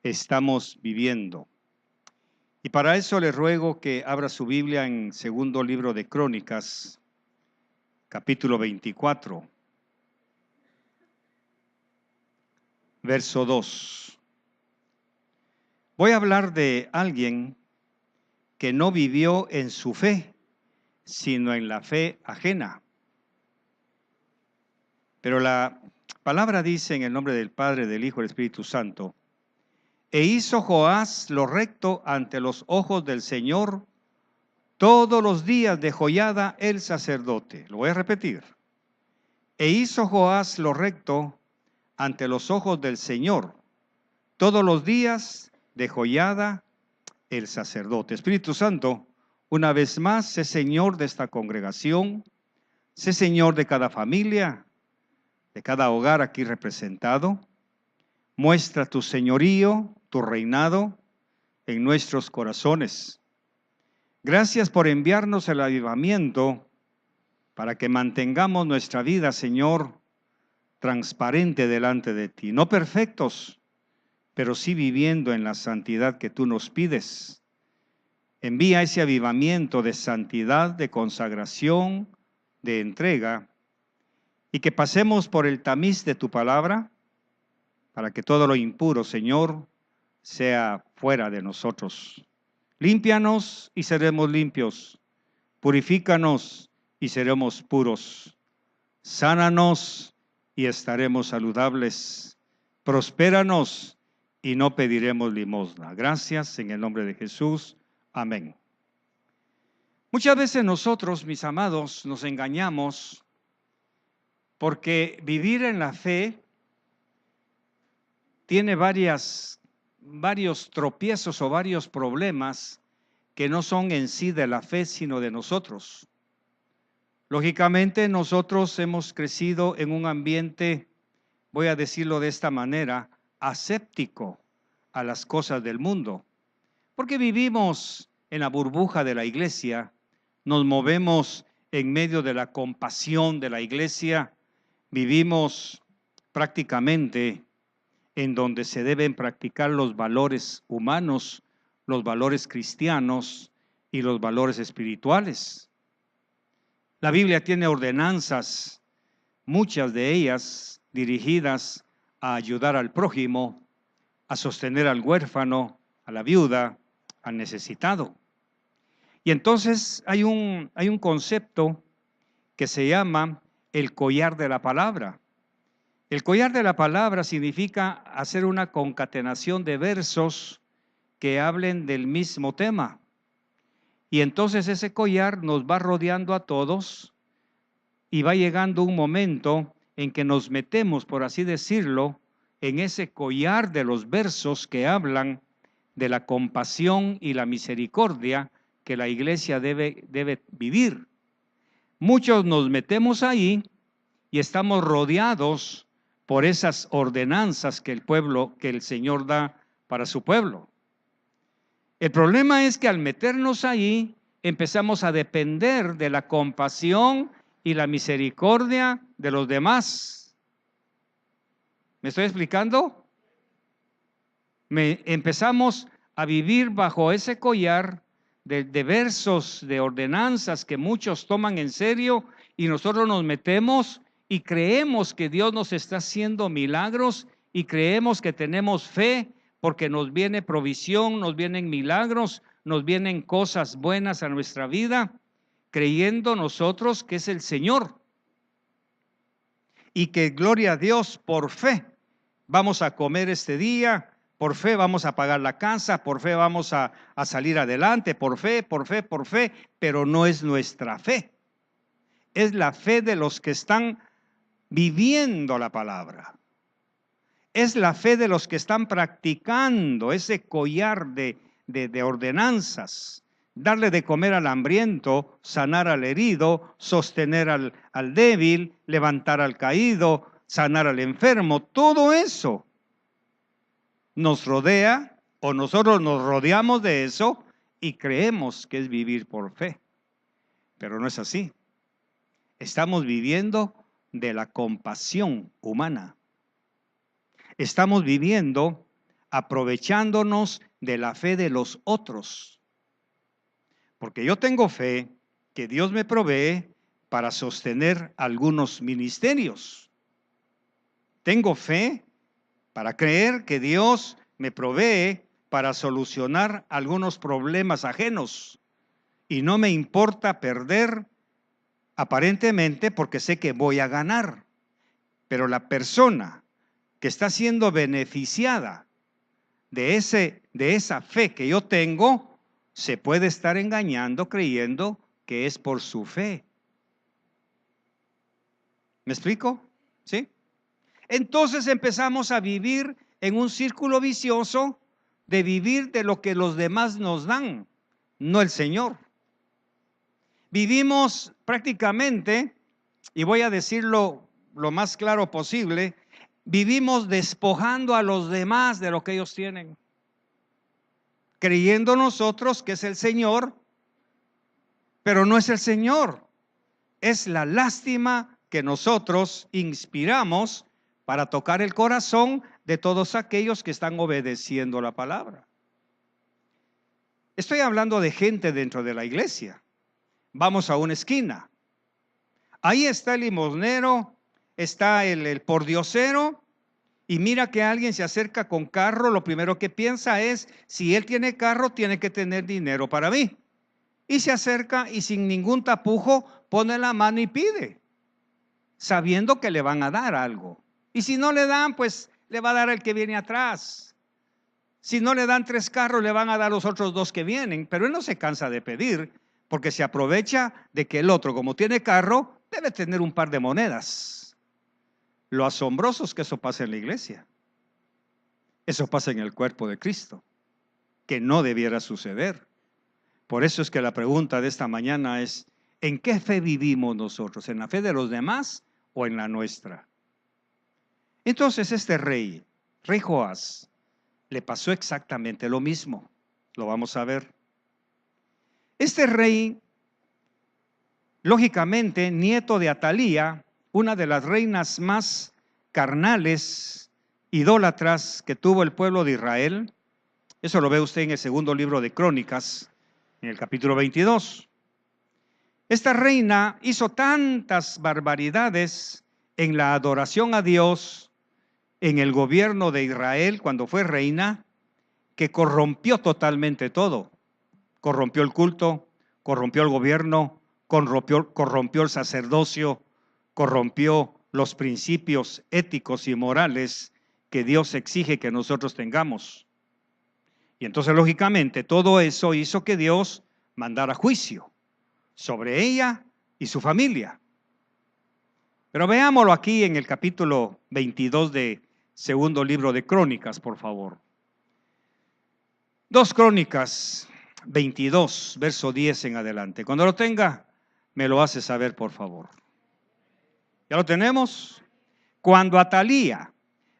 estamos viviendo. Y para eso le ruego que abra su Biblia en segundo libro de Crónicas, capítulo 24, verso 2. Voy a hablar de alguien que no vivió en su fe, sino en la fe ajena. Pero la palabra dice en el nombre del Padre, del Hijo y del Espíritu Santo: e hizo Joás lo recto ante los ojos del Señor todos los días de Joiada el sacerdote. Lo voy a repetir. E hizo Joás lo recto ante los ojos del Señor todos los días de Joiada el sacerdote. Espíritu Santo, una vez más, sé Señor de esta congregación, sé Señor de cada familia, de cada hogar aquí representado. Muestra tu señorío, tu reinado en nuestros corazones. Gracias por enviarnos el avivamiento para que mantengamos nuestra vida, Señor, transparente delante de ti. No perfectos, pero sí viviendo en la santidad que tú nos pides. Envía ese avivamiento de santidad, de consagración, de entrega, y que pasemos por el tamiz de tu palabra, para que todo lo impuro, Señor, sea fuera de nosotros. Límpianos y seremos limpios. Purifícanos y seremos puros. Sánanos y estaremos saludables. Prospéranos y no pediremos limosna. Gracias en el nombre de Jesús. Amén. Muchas veces nosotros, mis amados, nos engañamos porque vivir en la fe tiene varios tropiezos o varios problemas que no son en sí de la fe, sino de nosotros. Lógicamente, nosotros hemos crecido en un ambiente, voy a decirlo de esta manera, aséptico a las cosas del mundo, porque vivimos en la burbuja de la iglesia, nos movemos en medio de la compasión de la iglesia, vivimos prácticamente en donde se deben practicar los valores humanos, los valores cristianos y los valores espirituales. La Biblia tiene ordenanzas, muchas de ellas dirigidas a ayudar al prójimo, a sostener al huérfano, a la viuda, al necesitado. Y entonces hay un concepto que se llama el collar de la palabra. El collar de la palabra significa hacer una concatenación de versos que hablen del mismo tema. Y entonces ese collar nos va rodeando a todos y va llegando un momento en que nos metemos, por así decirlo, en ese collar de los versos que hablan de la compasión y la misericordia que la iglesia debe vivir. Muchos nos metemos ahí y estamos rodeados por esas ordenanzas que el Señor da para su pueblo. El problema es que al meternos ahí, empezamos a depender de la compasión y la misericordia de los demás. ¿Me estoy explicando? Empezamos a vivir bajo ese collar de versos, de ordenanzas que muchos toman en serio, y nosotros nos metemos y creemos que Dios nos está haciendo milagros y creemos que tenemos fe porque nos viene provisión, nos vienen milagros, nos vienen cosas buenas a nuestra vida, creyendo nosotros que es el Señor y que, gloria a Dios, por fe vamos a comer este día, por fe vamos a pagar la casa, por fe vamos a salir adelante, por fe, pero no es nuestra fe. Es la fe de los que están viviendo la palabra. Es la fe de los que están practicando ese collar de ordenanzas. Darle de comer al hambriento, sanar al herido, sostener al débil, levantar al caído, sanar al enfermo. Todo eso nos rodea, o nosotros nos rodeamos de eso y creemos que es vivir por fe. Pero no es así. Estamos viviendo de la compasión humana. Estamos viviendo aprovechándonos de la fe de los otros. Porque yo tengo fe que Dios me provee para sostener algunos ministerios. Tengo fe para creer que Dios me provee para solucionar algunos problemas ajenos. Y no me importa perder aparentemente porque sé que voy a ganar. Pero la persona que está siendo beneficiada de esa fe que yo tengo, se puede estar engañando creyendo que es por su fe. ¿Me explico? ¿Sí? Entonces empezamos a vivir en un círculo vicioso de vivir de lo que los demás nos dan, no el Señor. Vivimos prácticamente, y voy a decirlo lo más claro posible, vivimos despojando a los demás de lo que ellos tienen, creyendo nosotros que es el Señor, pero no es el Señor, es la lástima que nosotros inspiramos para tocar el corazón de todos aquellos que están obedeciendo la palabra. Estoy hablando de gente dentro de la iglesia. Vamos a una esquina. Ahí está el limosnero, está el pordiosero, y mira que alguien se acerca con carro, lo primero que piensa es, si él tiene carro, tiene que tener dinero para mí. Y se acerca y sin ningún tapujo pone la mano y pide, sabiendo que le van a dar algo. Y si no le dan, pues le va a dar el que viene atrás. Si no le dan 3 carros, le van a dar los otros 2 que vienen. Pero él no se cansa de pedir, porque se aprovecha de que el otro, como tiene carro, debe tener un par de monedas. Lo asombroso es que eso pasa en la iglesia. Eso pasa en el cuerpo de Cristo, que no debiera suceder. Por eso es que la pregunta de esta mañana es, ¿en qué fe vivimos nosotros? ¿En la fe de los demás o en la nuestra? Entonces este rey Joás, le pasó exactamente lo mismo. Lo vamos a ver. Este rey, lógicamente, nieto de Atalía, una de las reinas más carnales, idólatras que tuvo el pueblo de Israel. Eso lo ve usted en el segundo libro de Crónicas, en el capítulo 22. Esta reina hizo tantas barbaridades en la adoración a Dios, en el gobierno de Israel cuando fue reina, que corrompió totalmente todo. Corrompió el culto, corrompió el gobierno, corrompió el sacerdocio, corrompió los principios éticos y morales que Dios exige que nosotros tengamos. Y entonces, lógicamente, todo eso hizo que Dios mandara juicio sobre ella y su familia. Pero veámoslo aquí en el capítulo 22 de segundo libro de Crónicas, por favor. 2 Crónicas 22, verso 10 en adelante. Cuando lo tenga, me lo hace saber, por favor. ¿Ya lo tenemos? Cuando Atalía,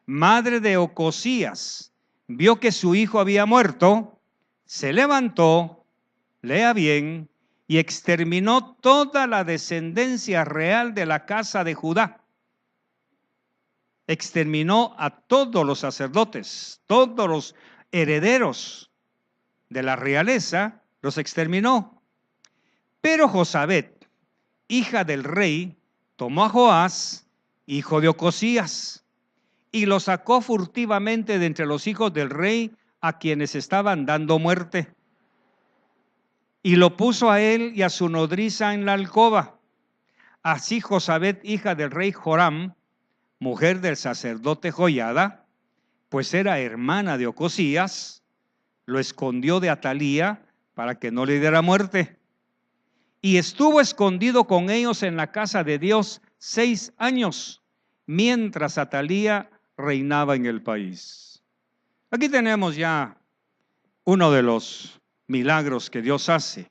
madre de Ocosías, vio que su hijo había muerto, se levantó, lea bien, y exterminó toda la descendencia real de la casa de Judá. Exterminó a todos los sacerdotes, todos los herederos de la realeza, los exterminó. Pero Josabet, hija del rey, tomó a Joás, hijo de Ocosías, y lo sacó furtivamente de entre los hijos del rey a quienes estaban dando muerte. Y lo puso a él y a su nodriza en la alcoba. Así Josabet, hija del rey Joram, mujer del sacerdote Joiada, pues era hermana de Ocosías, lo escondió de Atalía para que no le diera muerte. Y estuvo escondido con ellos en la casa de Dios 6 años, mientras Atalía reinaba en el país. Aquí tenemos ya uno de los milagros que Dios hace.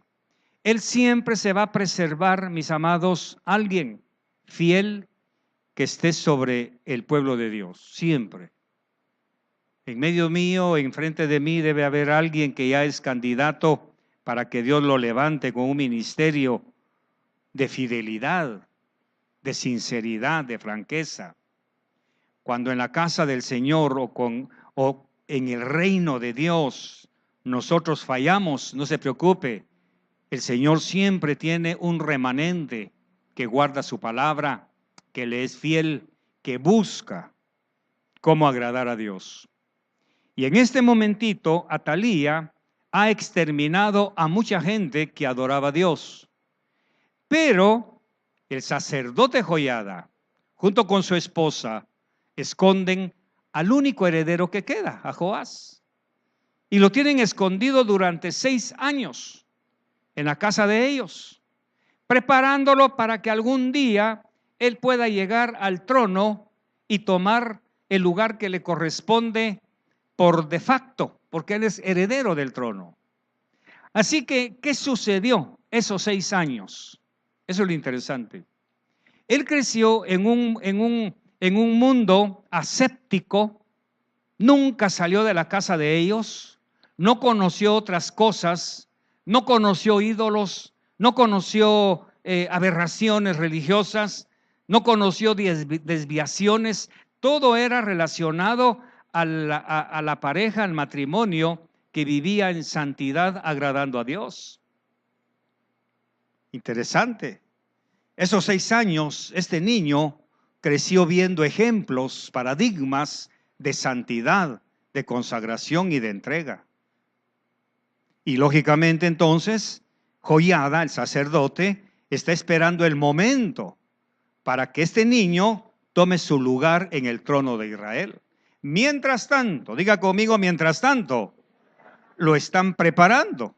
Él siempre se va a preservar, mis amados, alguien fiel que esté sobre el pueblo de Dios, siempre. En medio mío, enfrente de mí, debe haber alguien que ya es candidato para que Dios lo levante con un ministerio de fidelidad, de sinceridad, de franqueza. Cuando en la casa del Señor o en el reino de Dios nosotros fallamos, no se preocupe. El Señor siempre tiene un remanente que guarda su palabra, que le es fiel, que busca cómo agradar a Dios. Y en este momentito, Atalía ha exterminado a mucha gente que adoraba a Dios. Pero el sacerdote Joiada, junto con su esposa, esconden al único heredero que queda, a Joás. Y lo tienen escondido durante 6 años en la casa de ellos, preparándolo para que algún día él pueda llegar al trono y tomar el lugar que le corresponde por de facto, porque él es heredero del trono. Así que, ¿qué sucedió esos 6 años? Eso es lo interesante. Él creció en un mundo aséptico, nunca salió de la casa de ellos, no conoció otras cosas, no conoció ídolos, no conoció aberraciones religiosas, no conoció desviaciones, todo era relacionado a la pareja, al matrimonio que vivía en santidad agradando a Dios. Interesante. Esos 6 años, este niño creció viendo ejemplos, paradigmas de santidad, de consagración y de entrega. Y lógicamente entonces, Joiada, el sacerdote, está esperando el momento para que este niño tome su lugar en el trono de Israel. Mientras tanto, diga conmigo, mientras tanto, lo están preparando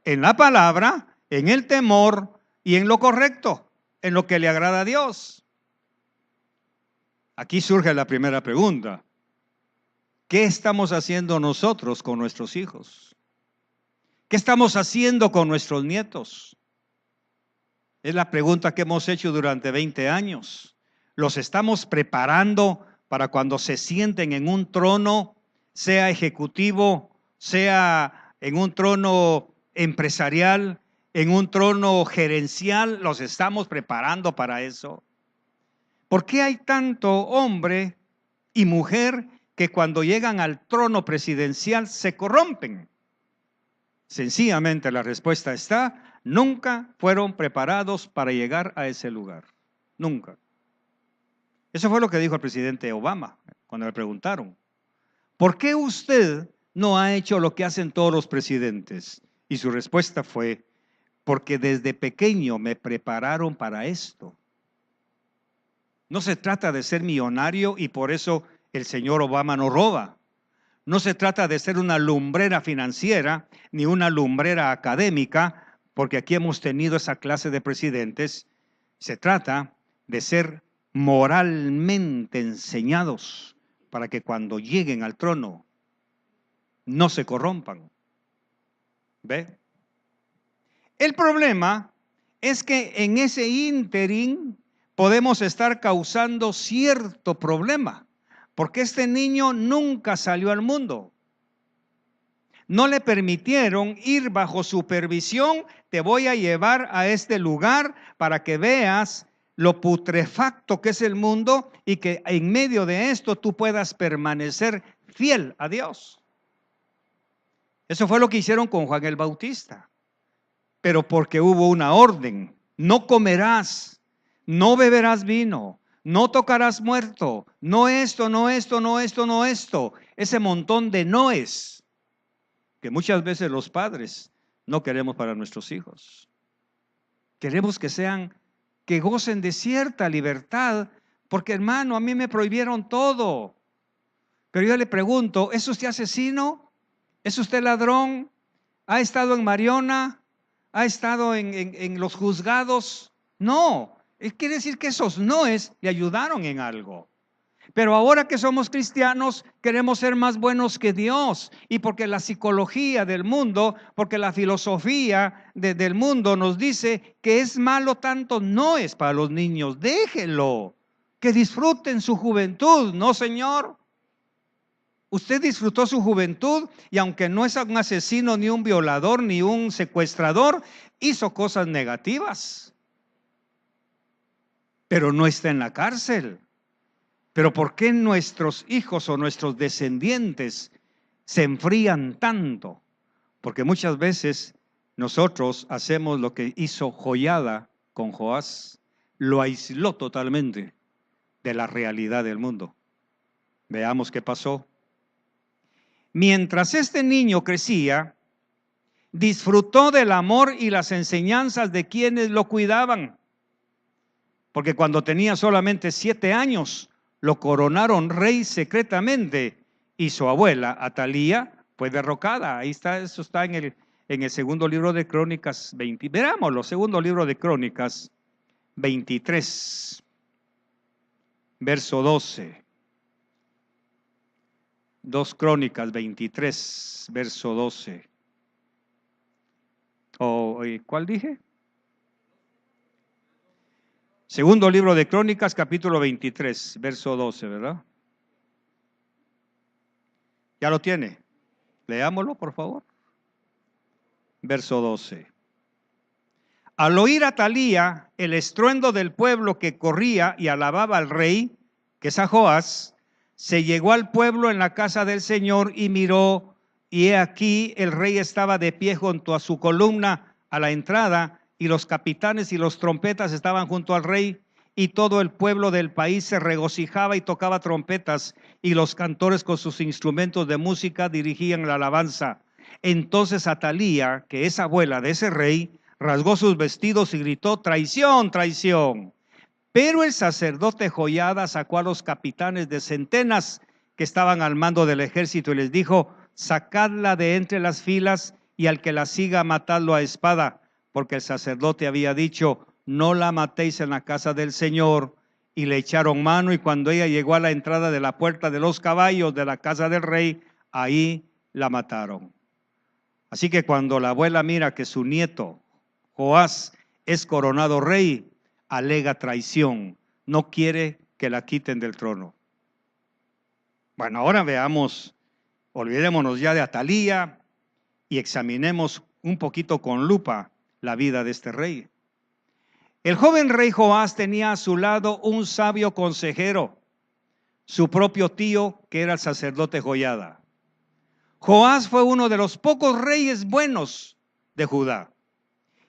en la palabra, en el temor y en lo correcto, en lo que le agrada a Dios. Aquí surge la primera pregunta. ¿Qué estamos haciendo nosotros con nuestros hijos? ¿Qué estamos haciendo con nuestros nietos? Es la pregunta que hemos hecho durante 20 años. ¿Los estamos preparando para cuando se sienten en un trono, sea ejecutivo, sea en un trono empresarial, en un trono gerencial? ¿Los estamos preparando para eso? ¿Por qué hay tanto hombre y mujer que cuando llegan al trono presidencial se corrompen? Sencillamente la respuesta está: nunca fueron preparados para llegar a ese lugar. Nunca. Eso fue lo que dijo el presidente Obama cuando le preguntaron: ¿por qué usted no ha hecho lo que hacen todos los presidentes? Y su respuesta fue: porque desde pequeño me prepararon para esto. No se trata de ser millonario y por eso el señor Obama no roba. No se trata de ser una lumbrera financiera ni una lumbrera académica, porque aquí hemos tenido esa clase de presidentes. Se trata de ser moralmente enseñados para que cuando lleguen al trono no se corrompan. ¿Ve? El problema es que en ese ínterin podemos estar causando cierto problema, porque este niño nunca salió al mundo. No le permitieron ir bajo supervisión. Te voy a llevar a este lugar para que veas lo putrefacto que es el mundo y que en medio de esto tú puedas permanecer fiel a Dios. Eso fue lo que hicieron con Juan el Bautista. Pero porque hubo una orden: no comerás, no beberás vino, no tocarás muerto, no esto, no esto, no esto, no esto. Ese montón de noes que muchas veces los padres no queremos para nuestros hijos. Queremos que sean, que gocen de cierta libertad, porque hermano, a mí me prohibieron todo. Pero yo le pregunto: ¿es usted asesino? ¿Es usted ladrón? ¿Ha estado en Mariona? ¿Ha estado en los juzgados? No, quiere decir que esos noes le ayudaron en algo. Pero ahora que somos cristianos queremos ser más buenos que Dios, y porque la psicología del mundo, porque la filosofía del mundo nos dice que es malo tanto noes para los niños. Déjenlo, que disfruten su juventud. No, señor. Usted disfrutó su juventud y aunque no es un asesino, ni un violador, ni un secuestrador, hizo cosas negativas. Pero no está en la cárcel. Pero ¿por qué nuestros hijos o nuestros descendientes se enfrían tanto, porque muchas veces nosotros hacemos lo que hizo Joiada con Joás, lo aisló totalmente de la realidad del mundo. Veamos qué pasó. Mientras este niño crecía, disfrutó del amor y las enseñanzas de quienes lo cuidaban, porque cuando tenía solamente 7 años, lo coronaron rey secretamente y su abuela, Atalía, fue derrocada. Ahí está, eso está en el segundo libro de Crónicas 20. Veámoslo, segundo libro de Crónicas 23, verso 12. 2 Crónicas 23, verso 12. ¿Cuál dije? Segundo libro de Crónicas, capítulo 23, verso 12, ¿verdad? ¿Ya lo tiene? Leámoslo, por favor. Verso 12. Al oír Atalía el estruendo del pueblo que corría y alababa al rey, que es a Joás, se llegó al pueblo en la casa del Señor y miró, y he aquí el rey estaba de pie junto a su columna a la entrada, y los capitanes y los trompetas estaban junto al rey, y todo el pueblo del país se regocijaba y tocaba trompetas, y los cantores con sus instrumentos de música dirigían la alabanza. Entonces Atalía, que es abuela de ese rey, rasgó sus vestidos y gritó: traición, traición. Pero el sacerdote Joiada sacó a los capitanes de centenas que estaban al mando del ejército y les dijo: sacadla de entre las filas, y al que la siga matadlo a espada, porque el sacerdote había dicho: no la matéis en la casa del Señor. Y le echaron mano, y cuando ella llegó a la entrada de la puerta de los caballos de la casa del rey, ahí la mataron. Así que cuando la abuela mira que su nieto Joás es coronado rey, alega traición, no quiere que la quiten del trono. Bueno, ahora veamos, olvidémonos ya de Atalía y examinemos un poquito con lupa la vida de este rey. El joven rey Joás tenía a su lado un sabio consejero, su propio tío, que era el sacerdote Joiada. Joás fue uno de los pocos reyes buenos de Judá,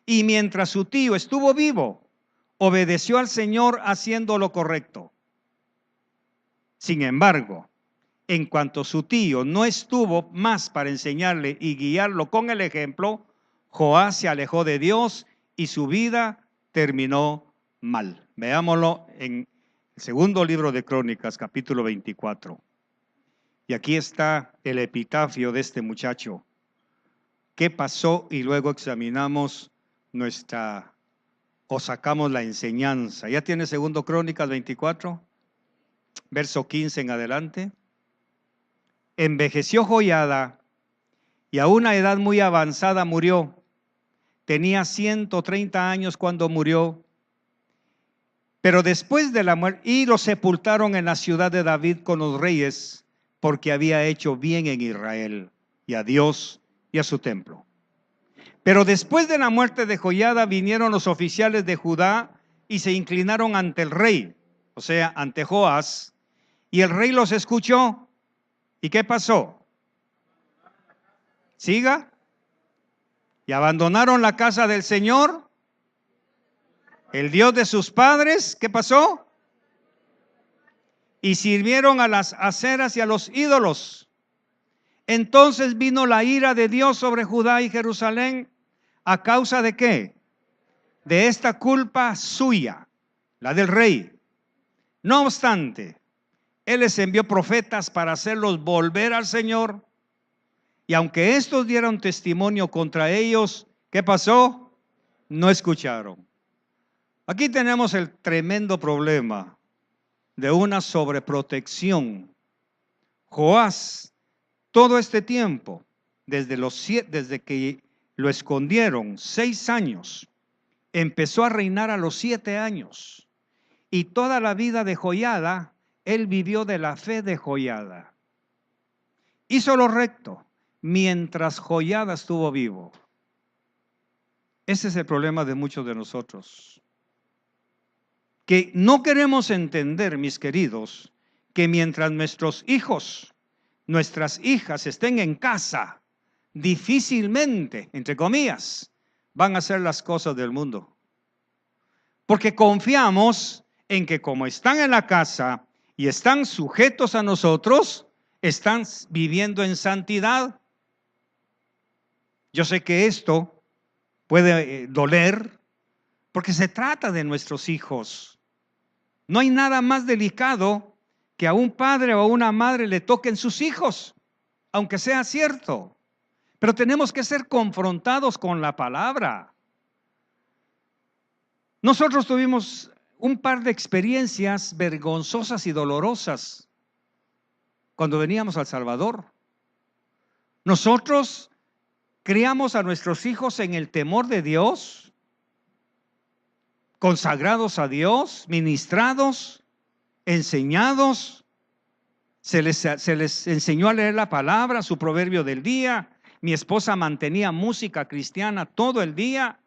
y mientras su tío estuvo vivo, obedeció al Señor haciendo lo correcto. Sin embargo, en cuanto su tío no estuvo más para enseñarle y guiarlo con el ejemplo, Joás se alejó de Dios y su vida terminó mal. Veámoslo en el segundo libro de Crónicas, capítulo 24. Y aquí está el epitafio de este muchacho. ¿Qué pasó? Y luego examinamos sacamos la enseñanza. ¿Ya tiene segundo Crónicas 24? Verso 15 en adelante. Envejeció Joiada y a una edad muy avanzada murió. Tenía 130 años cuando murió. Pero después de la muerte, y lo sepultaron en la ciudad de David con los reyes, porque había hecho bien en Israel y a Dios y a su templo. Pero después de la muerte de Joiada vinieron los oficiales de Judá y se inclinaron ante el rey, o sea, ante Joás, y el rey los escuchó. ¿Y qué pasó? Siga. Y abandonaron la casa del Señor, el Dios de sus padres. ¿Qué pasó? Y sirvieron a las aceras y a los ídolos. Entonces vino la ira de Dios sobre Judá y Jerusalén. ¿A causa de qué? De esta culpa suya, la del rey. No obstante, Él les envió profetas para hacerlos volver al Señor. Y aunque estos dieron testimonio contra ellos, ¿qué pasó? No escucharon. Aquí tenemos el tremendo problema de una sobreprotección. Joás, todo este tiempo, desde que lo escondieron 6 años, empezó a reinar a los 7 años. Y toda la vida de Joiada, él vivió de la fe de Joiada. Hizo lo recto mientras Joiada estuvo vivo. Ese es el problema de muchos de nosotros, que no queremos entender, mis queridos, que mientras nuestros hijos nuestras hijas estén en casa, difícilmente, entre comillas, van a hacer las cosas del mundo. Porque confiamos en que como están en la casa y están sujetos a nosotros, están viviendo en santidad. Yo sé que esto puede doler porque se trata de nuestros hijos. No hay nada más delicado que a un padre o a una madre le toquen sus hijos, aunque sea cierto. Pero tenemos que ser confrontados con la palabra. Nosotros tuvimos un par de experiencias vergonzosas y dolorosas cuando veníamos a El Salvador. Nosotros criamos a nuestros hijos en el temor de Dios, consagrados a Dios, ministrados, enseñados. Se les enseñó a leer la palabra, su proverbio del día. Mi esposa mantenía música cristiana todo el día.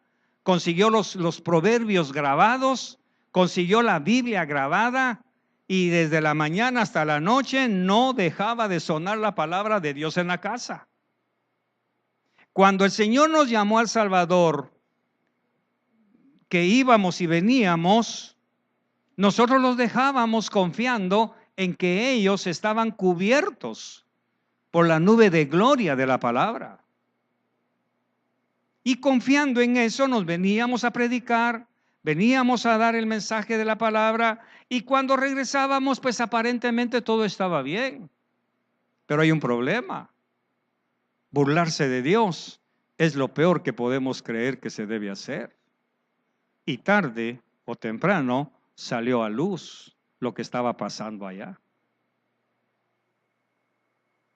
Consiguió los proverbios grabados, consiguió la Biblia grabada y desde la mañana hasta la noche no dejaba de sonar la palabra de Dios en la casa. Cuando el Señor nos llamó al Salvador, que íbamos y veníamos, nosotros los dejábamos confiando en que ellos estaban cubiertos por la nube de gloria de la palabra. Y confiando en eso nos veníamos a predicar, veníamos a dar el mensaje de la palabra y cuando regresábamos pues aparentemente todo estaba bien. Pero hay un problema. Burlarse de Dios es lo peor que podemos creer que se debe hacer. Y tarde o temprano salió a luz lo que estaba pasando allá.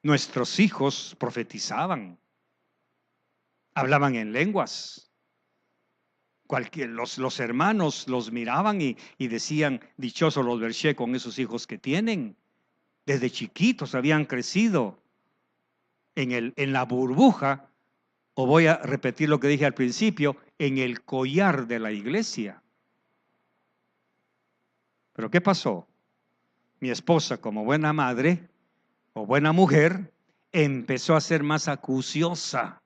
Nuestros hijos profetizaban, hablaban en lenguas. Los hermanos los miraban y decían, dichosos los Berché con esos hijos que tienen. Desde chiquitos habían crecido en la burbuja, o voy a repetir lo que dije al principio, en el collar de la iglesia. Pero ¿qué pasó? Mi esposa, como buena madre o buena mujer, empezó a ser más acuciosa.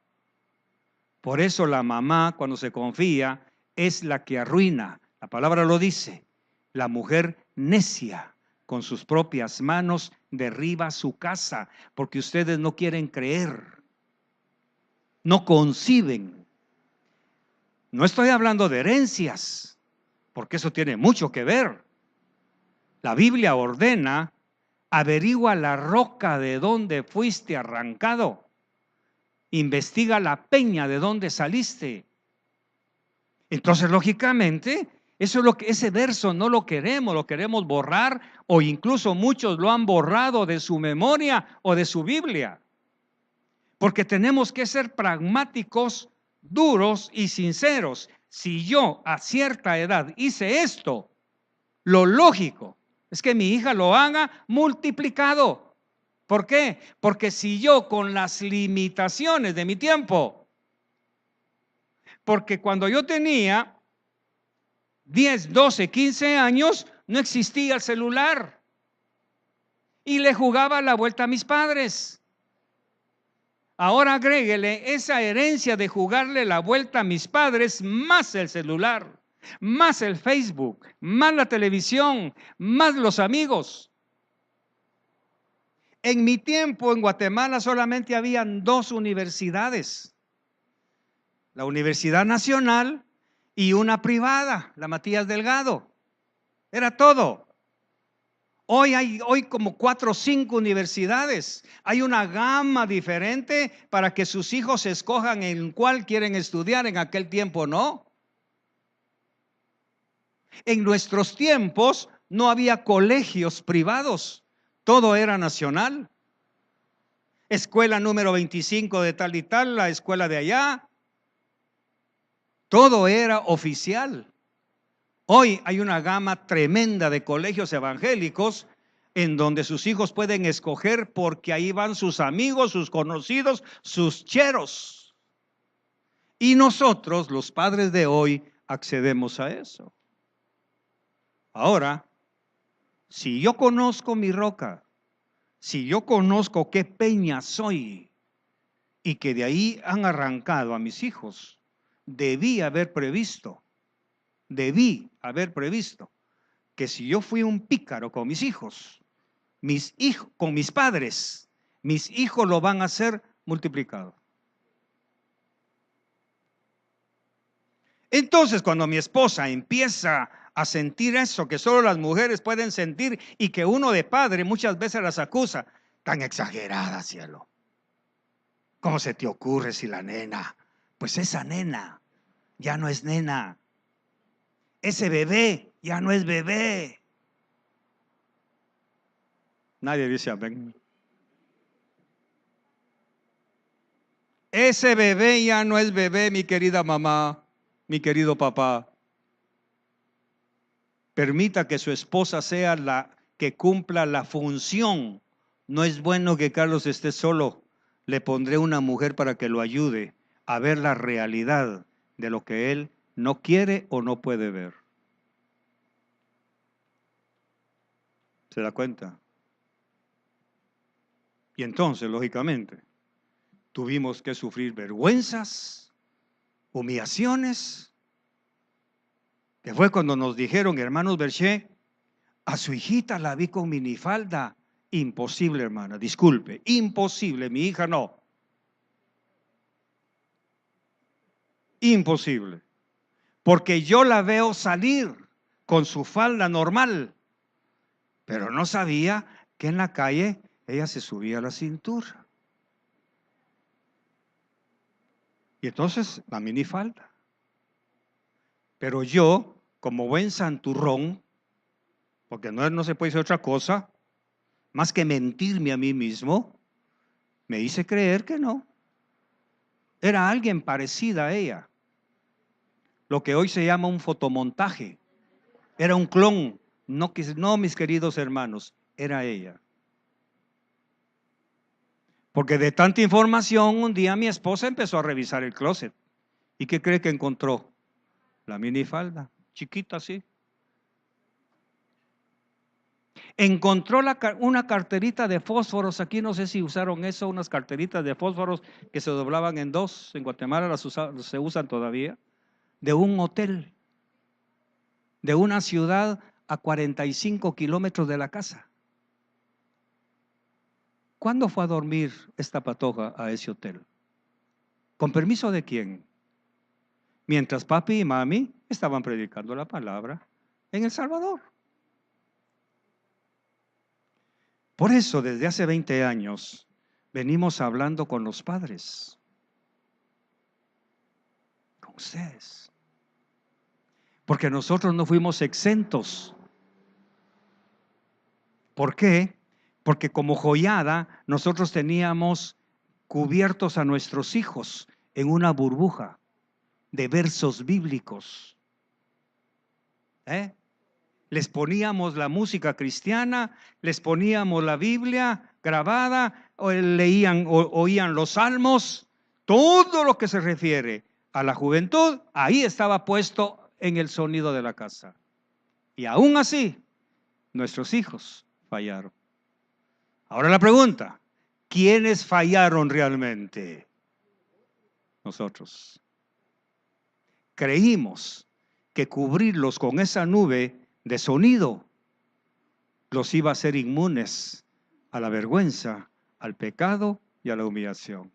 Por eso la mamá, cuando se confía, es la que arruina. La palabra lo dice. La mujer necia, con sus propias manos, derriba su casa, porque ustedes no quieren creer. No conciben. No estoy hablando de herencias, porque eso tiene mucho que ver. La Biblia ordena, averigua la roca de donde fuiste arrancado. Investiga la peña de donde saliste. Entonces, lógicamente, eso es ese verso no lo queremos borrar, o incluso muchos lo han borrado de su memoria o de su Biblia. Porque tenemos que ser pragmáticos, duros y sinceros. Si yo a cierta edad hice esto, lo lógico es que mi hija lo haga multiplicado. ¿Por qué? Porque si yo con las limitaciones de mi tiempo, porque cuando yo tenía 10, 12, 15 años, no existía el celular y le jugaba la vuelta a mis padres. Ahora agréguele esa herencia de jugarle la vuelta a mis padres, más el celular, más el Facebook, más la televisión, más los amigos. En mi tiempo en Guatemala solamente habían 2 universidades, la Universidad Nacional y una privada, la Matías Delgado. Era todo. Hoy hay como 4 o 5 universidades. Hay una gama diferente para que sus hijos escojan en cuál quieren estudiar. En aquel tiempo no. En nuestros tiempos no había colegios privados. Todo era nacional. Escuela número 25 de tal y tal, la escuela de allá. Todo era oficial. Hoy hay una gama tremenda de colegios evangélicos en donde sus hijos pueden escoger porque ahí van sus amigos, sus conocidos, sus cheros. Y nosotros, los padres de hoy, accedemos a eso. Ahora, si yo conozco mi roca, Si yo conozco qué peña soy y que de ahí han arrancado a mis hijos, debí haber previsto que si yo fui un pícaro con mis hijos, con mis padres, mis hijos lo van a hacer multiplicado. Entonces, cuando mi esposa empieza a sentir eso que solo las mujeres pueden sentir y que uno de padre muchas veces las acusa, tan exagerada, cielo. ¿Cómo se te ocurre si la nena? Pues esa nena ya no es nena. Ese bebé ya no es bebé. Nadie dice amén. Ese bebé ya no es bebé, mi querida mamá, mi querido papá. Permita que su esposa sea la que cumpla la función. No es bueno que Carlos esté solo. Le pondré una mujer para que lo ayude a ver la realidad de lo que él no quiere o no puede ver. ¿Se da cuenta? Y entonces, lógicamente, tuvimos que sufrir vergüenzas, humillaciones, que fue cuando nos dijeron, hermanos Berché, a su hijita la vi con minifalda. Imposible, hermana, disculpe, imposible, mi hija no. Imposible. Porque yo la veo salir con su falda normal, pero no sabía que en la calle ella se subía a la cintura. Y entonces la minifalda. Pero yo, como buen santurrón, porque no se puede decir otra cosa, más que mentirme a mí mismo, me hice creer que no. Era alguien parecida a ella. Lo que hoy se llama un fotomontaje. Era un clon. No, mis queridos hermanos, era ella. Porque de tanta información, un día mi esposa empezó a revisar el closet. ¿Y qué cree que encontró? La minifalda, chiquita así. Encontró una carterita de fósforos, aquí no sé si usaron eso, unas carteritas de fósforos que se doblaban en dos, en Guatemala se usan todavía, de un hotel, de una ciudad a 45 kilómetros de la casa. ¿Cuándo fue a dormir esta patoja a ese hotel? ¿Con permiso de quién? Mientras papi y mami estaban predicando la palabra en El Salvador. Por eso, desde hace 20 años, venimos hablando con los padres, con ustedes. Porque nosotros no fuimos exentos. ¿Por qué? Porque como joyada, nosotros teníamos cubiertos a nuestros hijos en una burbuja de versos bíblicos. Les poníamos la música cristiana, les poníamos la Biblia grabada, o oían los salmos, todo lo que se refiere a la juventud, ahí estaba puesto en el sonido de la casa. Y aún así, nuestros hijos fallaron. Ahora la pregunta, ¿quiénes fallaron realmente? Nosotros. Creímos que cubrirlos con esa nube de sonido los iba a hacer inmunes a la vergüenza, al pecado y a la humillación.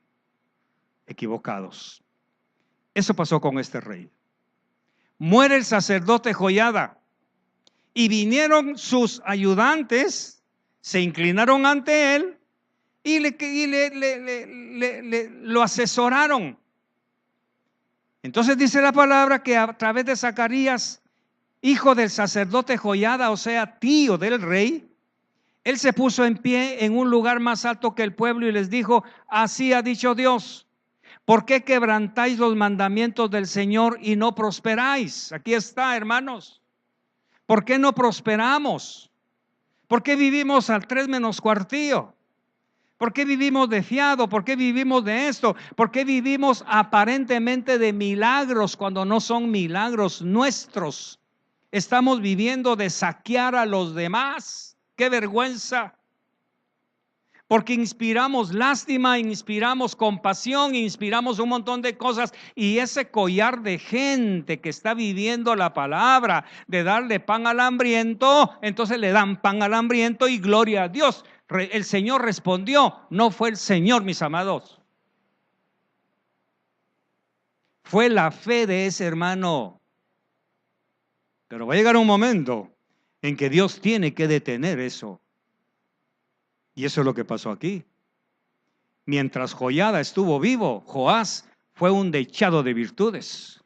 Equivocados. Eso pasó con este rey. Muere el sacerdote Joiada y vinieron sus ayudantes, se inclinaron ante él y lo asesoraron. Entonces dice la palabra que a través de Zacarías, hijo del sacerdote Joiada, o sea, tío del rey, él se puso en pie en un lugar más alto que el pueblo y les dijo: así ha dicho Dios, ¿por qué quebrantáis los mandamientos del Señor y no prosperáis? Aquí está, hermanos. ¿Por qué no prosperamos? ¿Por qué vivimos al 3 menos cuartillo? ¿Por qué vivimos de fiado? ¿Por qué vivimos de esto? ¿Por qué vivimos aparentemente de milagros cuando no son milagros nuestros? Estamos viviendo de saquear a los demás. ¡Qué vergüenza! Porque inspiramos lástima, inspiramos compasión, inspiramos un montón de cosas. Y ese collar de gente que está viviendo la palabra de darle pan al hambriento, entonces le dan pan al hambriento y gloria a Dios. El Señor respondió, no fue el Señor, mis amados. Fue la fe de ese hermano. Pero va a llegar un momento en que Dios tiene que detener eso. Y eso es lo que pasó aquí. Mientras Joiada estuvo vivo, Joás fue un dechado de virtudes.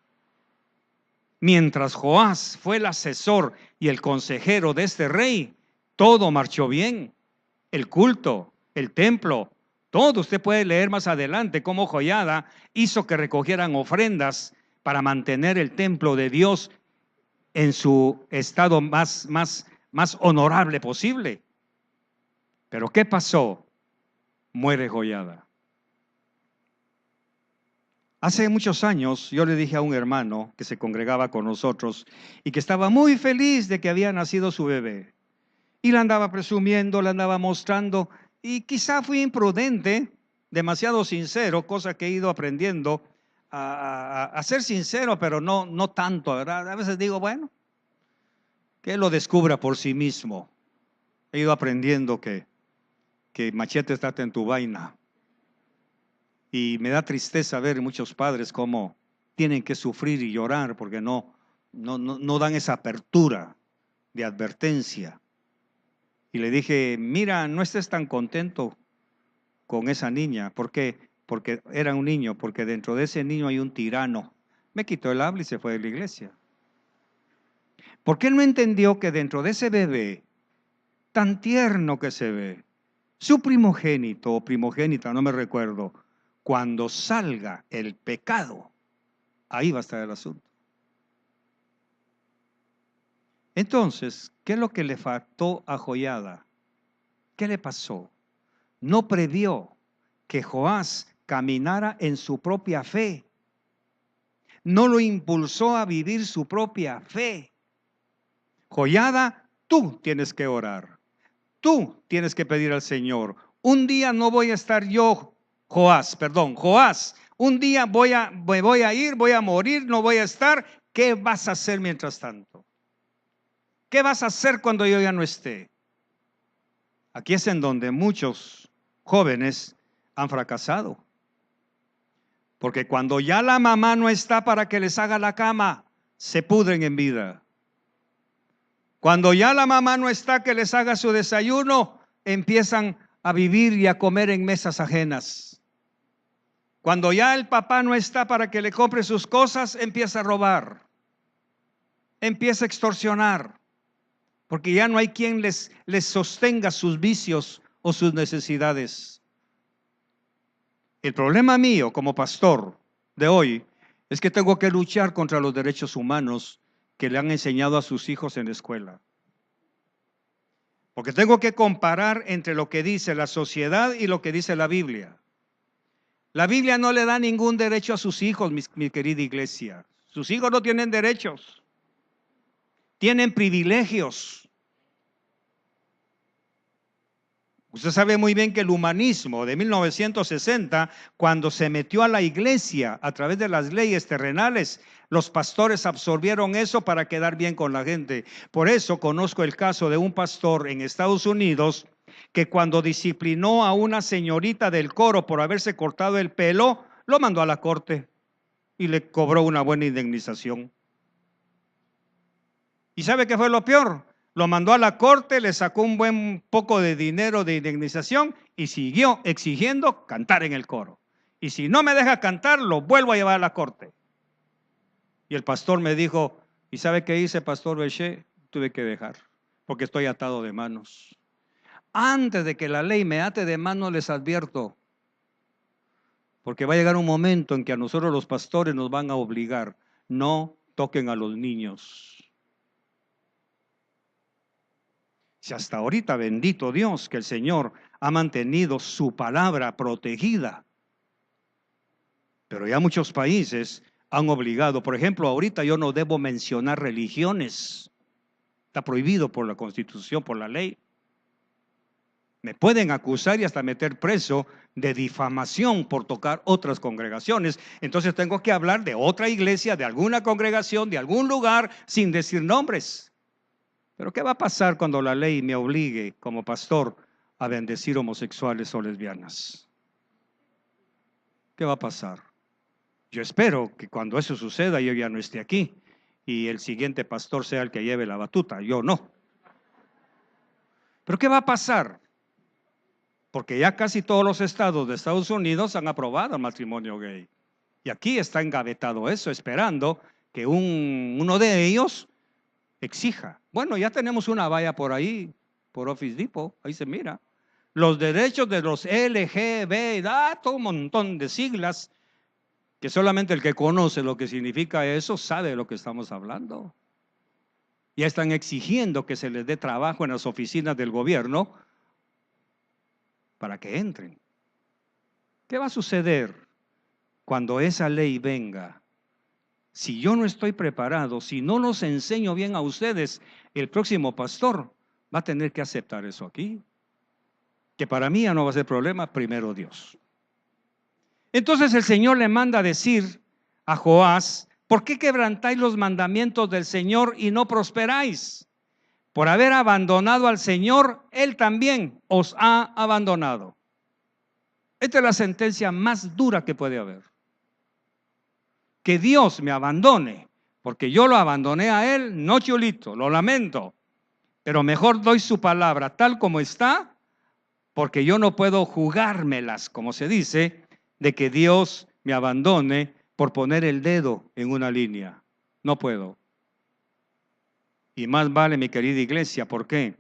Mientras Joás fue el asesor y el consejero de este rey, todo marchó bien. El culto, el templo, todo. Usted puede leer más adelante cómo Joiada hizo que recogieran ofrendas para mantener el templo de Dios en su estado más honorable posible. Pero ¿qué pasó? Muere Joiada. Hace muchos años yo le dije a un hermano que se congregaba con nosotros y que estaba muy feliz de que había nacido su bebé. Y la andaba presumiendo, la andaba mostrando, y quizá fui imprudente, demasiado sincero, cosa que he ido aprendiendo a ser sincero, pero no tanto, ¿verdad? A veces digo, bueno, que él lo descubra por sí mismo. He ido aprendiendo que machete está en tu vaina. Y me da tristeza ver muchos padres cómo tienen que sufrir y llorar porque no dan esa apertura de advertencia. Y le dije, mira, no estés tan contento con esa niña. ¿Por qué? Porque era un niño, porque dentro de ese niño hay un tirano. Me quitó el habla y se fue de la iglesia. Porque él no entendió que dentro de ese bebé, tan tierno que se ve, su primogénito o primogénita, no me recuerdo, cuando salga el pecado, ahí va a estar el asunto. Entonces, ¿qué es lo que le faltó a Joiada? ¿Qué le pasó? No previó que Joás caminara en su propia fe. No lo impulsó a vivir su propia fe. Joiada, tú tienes que orar. Tú tienes que pedir al Señor. Un día no voy a estar yo, Joás, un día me voy a ir, voy a morir, no voy a estar. ¿Qué vas a hacer mientras tanto? ¿Qué vas a hacer cuando yo ya no esté? Aquí es en donde muchos jóvenes han fracasado. Porque cuando ya la mamá no está para que les haga la cama, se pudren en vida. Cuando ya la mamá no está que les haga su desayuno, empiezan a vivir y a comer en mesas ajenas. Cuando ya el papá no está para que le compre sus cosas, empieza a robar. Empieza a extorsionar. Porque ya no hay quien les sostenga sus vicios o sus necesidades. El problema mío como pastor de hoy es que tengo que luchar contra los derechos humanos que le han enseñado a sus hijos en la escuela. Porque tengo que comparar entre lo que dice la sociedad y lo que dice la Biblia. La Biblia no le da ningún derecho a sus hijos, mi querida iglesia. Sus hijos no tienen derechos. Tienen privilegios. Usted sabe muy bien que el humanismo de 1960, cuando se metió a la iglesia a través de las leyes terrenales, los pastores absorbieron eso para quedar bien con la gente. Por eso conozco el caso de un pastor en Estados Unidos que cuando disciplinó a una señorita del coro por haberse cortado el pelo, lo mandó a la corte y le cobró una buena indemnización. ¿Y sabe qué fue lo peor? Lo mandó a la corte, le sacó un buen poco de dinero de indemnización y siguió exigiendo cantar en el coro. Y si no me deja cantar, lo vuelvo a llevar a la corte. Y el pastor me dijo, ¿y sabe qué hice, pastor Beché? Tuve que dejar, porque estoy atado de manos. Antes de que la ley me ate de manos, les advierto, porque va a llegar un momento en que a nosotros los pastores nos van a obligar, no toquen a los niños. Si hasta ahorita, bendito Dios, que el Señor ha mantenido su palabra protegida. Pero ya muchos países han obligado, por ejemplo, ahorita yo no debo mencionar religiones. Está prohibido por la Constitución, por la ley. Me pueden acusar y hasta meter preso de difamación por tocar otras congregaciones. Entonces tengo que hablar de otra iglesia, de alguna congregación, de algún lugar, sin decir nombres. Pero ¿qué va a pasar cuando la ley me obligue como pastor a bendecir homosexuales o lesbianas? ¿Qué va a pasar? Yo espero que cuando eso suceda yo ya no esté aquí y el siguiente pastor sea el que lleve la batuta, yo no. ¿Pero qué va a pasar? Porque ya casi todos los estados de Estados Unidos han aprobado el matrimonio gay. Y aquí está engavetado eso, esperando que uno de ellos exija. Bueno, ya tenemos una valla por ahí, por Office Depot, ahí se mira. Los derechos de los LGBT, todo un montón de siglas, que solamente el que conoce lo que significa eso sabe de lo que estamos hablando. Ya están exigiendo que se les dé trabajo en las oficinas del gobierno para que entren. ¿Qué va a suceder cuando esa ley venga? Si yo no estoy preparado, si no los enseño bien a ustedes, el próximo pastor va a tener que aceptar eso aquí. Que para mí ya no va a ser problema, primero Dios. Entonces el Señor le manda a decir a Joás: ¿por qué quebrantáis los mandamientos del Señor y no prosperáis? Por haber abandonado al Señor, Él también os ha abandonado. Esta es la sentencia más dura que puede haber. Que Dios me abandone, porque yo lo abandoné a Él, no chulito, lo lamento. Pero mejor doy su palabra tal como está, porque yo no puedo jugármelas, como se dice, de que Dios me abandone por poner el dedo en una línea. No puedo. Y más vale, mi querida iglesia, ¿por qué?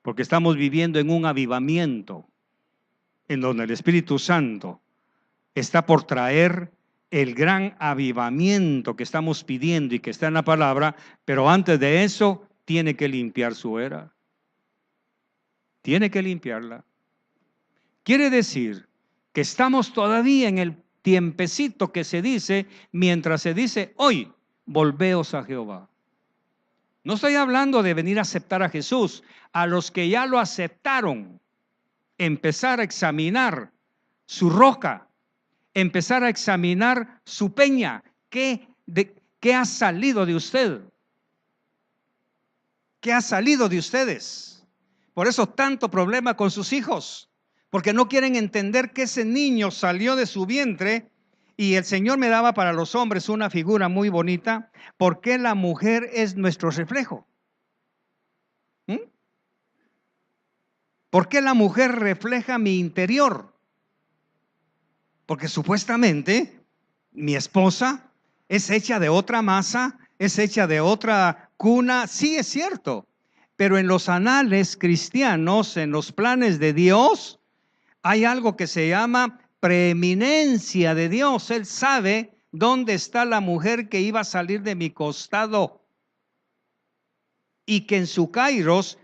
Porque estamos viviendo en un avivamiento en donde el Espíritu Santo está por traer el gran avivamiento que estamos pidiendo y que está en la palabra, pero antes de eso tiene que limpiar su era. Tiene que limpiarla. Quiere decir que estamos todavía en el tiempecito que se dice, mientras se dice hoy, volveos a Jehová. No estoy hablando de venir a aceptar a Jesús. A los que ya lo aceptaron, empezar a examinar su roca, empezar a examinar su peña. ¿Qué ha salido de usted? ¿Qué ha salido de ustedes? Por eso tanto problema con sus hijos, porque no quieren entender que ese niño salió de su vientre. Y el Señor me daba para los hombres una figura muy bonita, porque la mujer es nuestro reflejo. ¿Por qué la mujer refleja mi interior? Porque supuestamente mi esposa es hecha de otra masa, es hecha de otra cuna. Sí, es cierto, pero en los anales cristianos, en los planes de Dios, hay algo que se llama preeminencia de Dios. Él sabe dónde está la mujer que iba a salir de mi costado y que en su kairos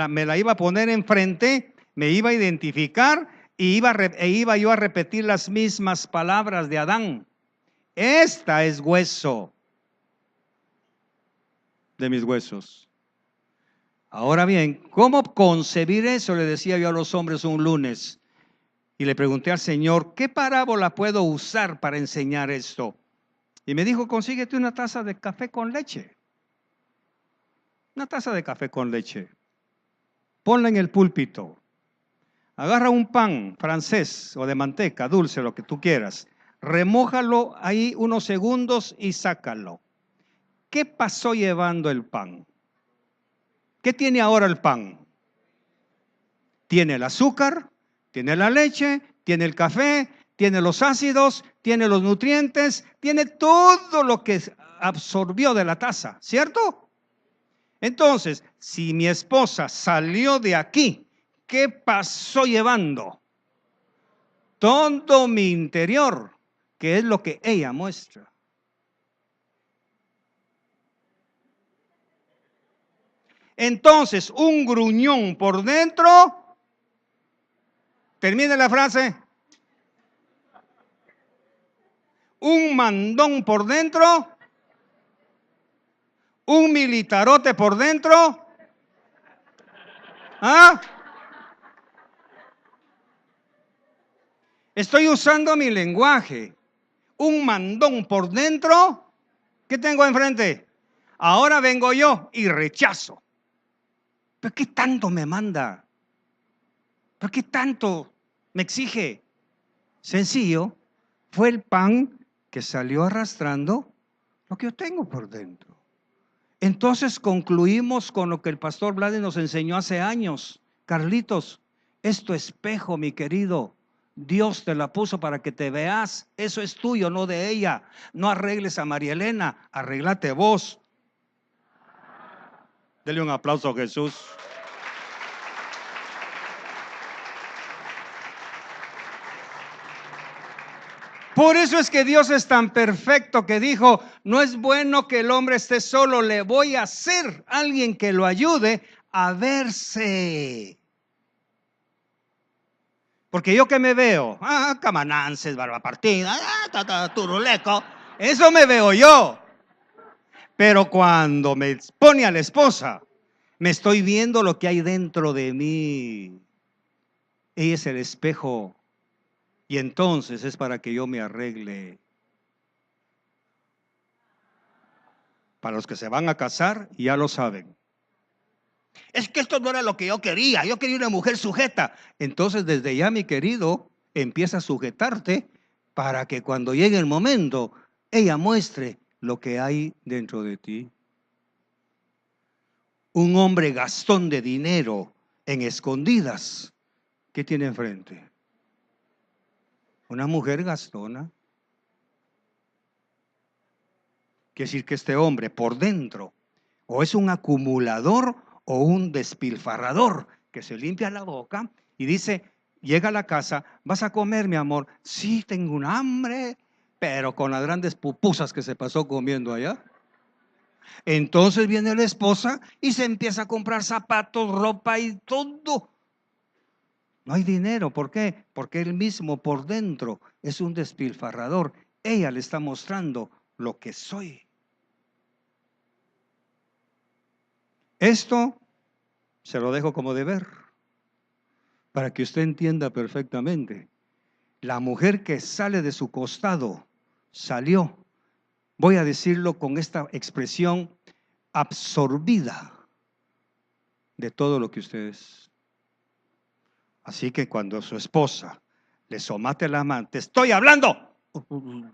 me la iba a poner enfrente, me iba a identificar e iba yo a repetir las mismas palabras de Adán. Esta es hueso de mis huesos. Ahora bien, ¿cómo concebir eso? Le decía yo a los hombres un lunes. Y le pregunté al Señor, ¿qué parábola puedo usar para enseñar esto? Y me dijo, consíguete una taza de café con leche. Una taza de café con leche. Ponla en el púlpito. Agarra un pan francés o de manteca, dulce, lo que tú quieras. Remójalo ahí unos segundos y sácalo. ¿Qué pasó llevando el pan? ¿Qué tiene ahora el pan? Tiene el azúcar, tiene la leche, tiene el café, tiene los ácidos, tiene los nutrientes, tiene todo lo que absorbió de la taza, ¿cierto? Entonces, si mi esposa salió de aquí, ¿qué pasó llevando? Todo mi interior, que es lo que ella muestra. Entonces, un gruñón por dentro. Termine la frase. Un mandón por dentro. Un militarote por dentro. ¿Ah? Estoy usando mi lenguaje. Un mandón por dentro. ¿Qué tengo enfrente? Ahora vengo yo y rechazo. ¿Pero qué tanto me manda? ¿Pero qué tanto me exige? Sencillo, fue el pan que salió arrastrando lo que yo tengo por dentro. Entonces concluimos con lo que el pastor Vlade nos enseñó hace años. Carlitos, es tu espejo, mi querido. Dios te la puso para que te veas. Eso es tuyo, no de ella. No arregles a María Elena, arréglate vos. Dele un aplauso a Jesús. Por eso es que Dios es tan perfecto que dijo, no es bueno que el hombre esté solo, le voy a hacer alguien que lo ayude a verse. Porque yo que me veo, camanances, barba partida, turuleco, eso me veo yo. Pero cuando me pone a la esposa, me estoy viendo lo que hay dentro de mí. Ella es el espejo. Y entonces es para que yo me arregle. Para los que se van a casar, ya lo saben. Es que esto no era lo que yo quería una mujer sujeta. Entonces desde ya, mi querido, empieza a sujetarte para que cuando llegue el momento, ella muestre lo que hay dentro de ti. Un hombre gastón de dinero en escondidas, ¿qué tiene enfrente? Una mujer gastona. Quiere decir que este hombre por dentro o es un acumulador o un despilfarrador que se limpia la boca y dice, llega a la casa, ¿vas a comer, mi amor? Sí, tengo un hambre, pero con las grandes pupusas que se pasó comiendo allá. Entonces viene la esposa y se empieza a comprar zapatos, ropa y todo. No hay dinero, ¿por qué? Porque él mismo por dentro es un despilfarrador. Ella le está mostrando lo que soy. Esto se lo dejo como deber, para que usted entienda perfectamente. La mujer que sale de su costado, salió, voy a decirlo con esta expresión, absorbida de todo lo que usted es. Así que cuando su esposa le somate la mano, te estoy hablando,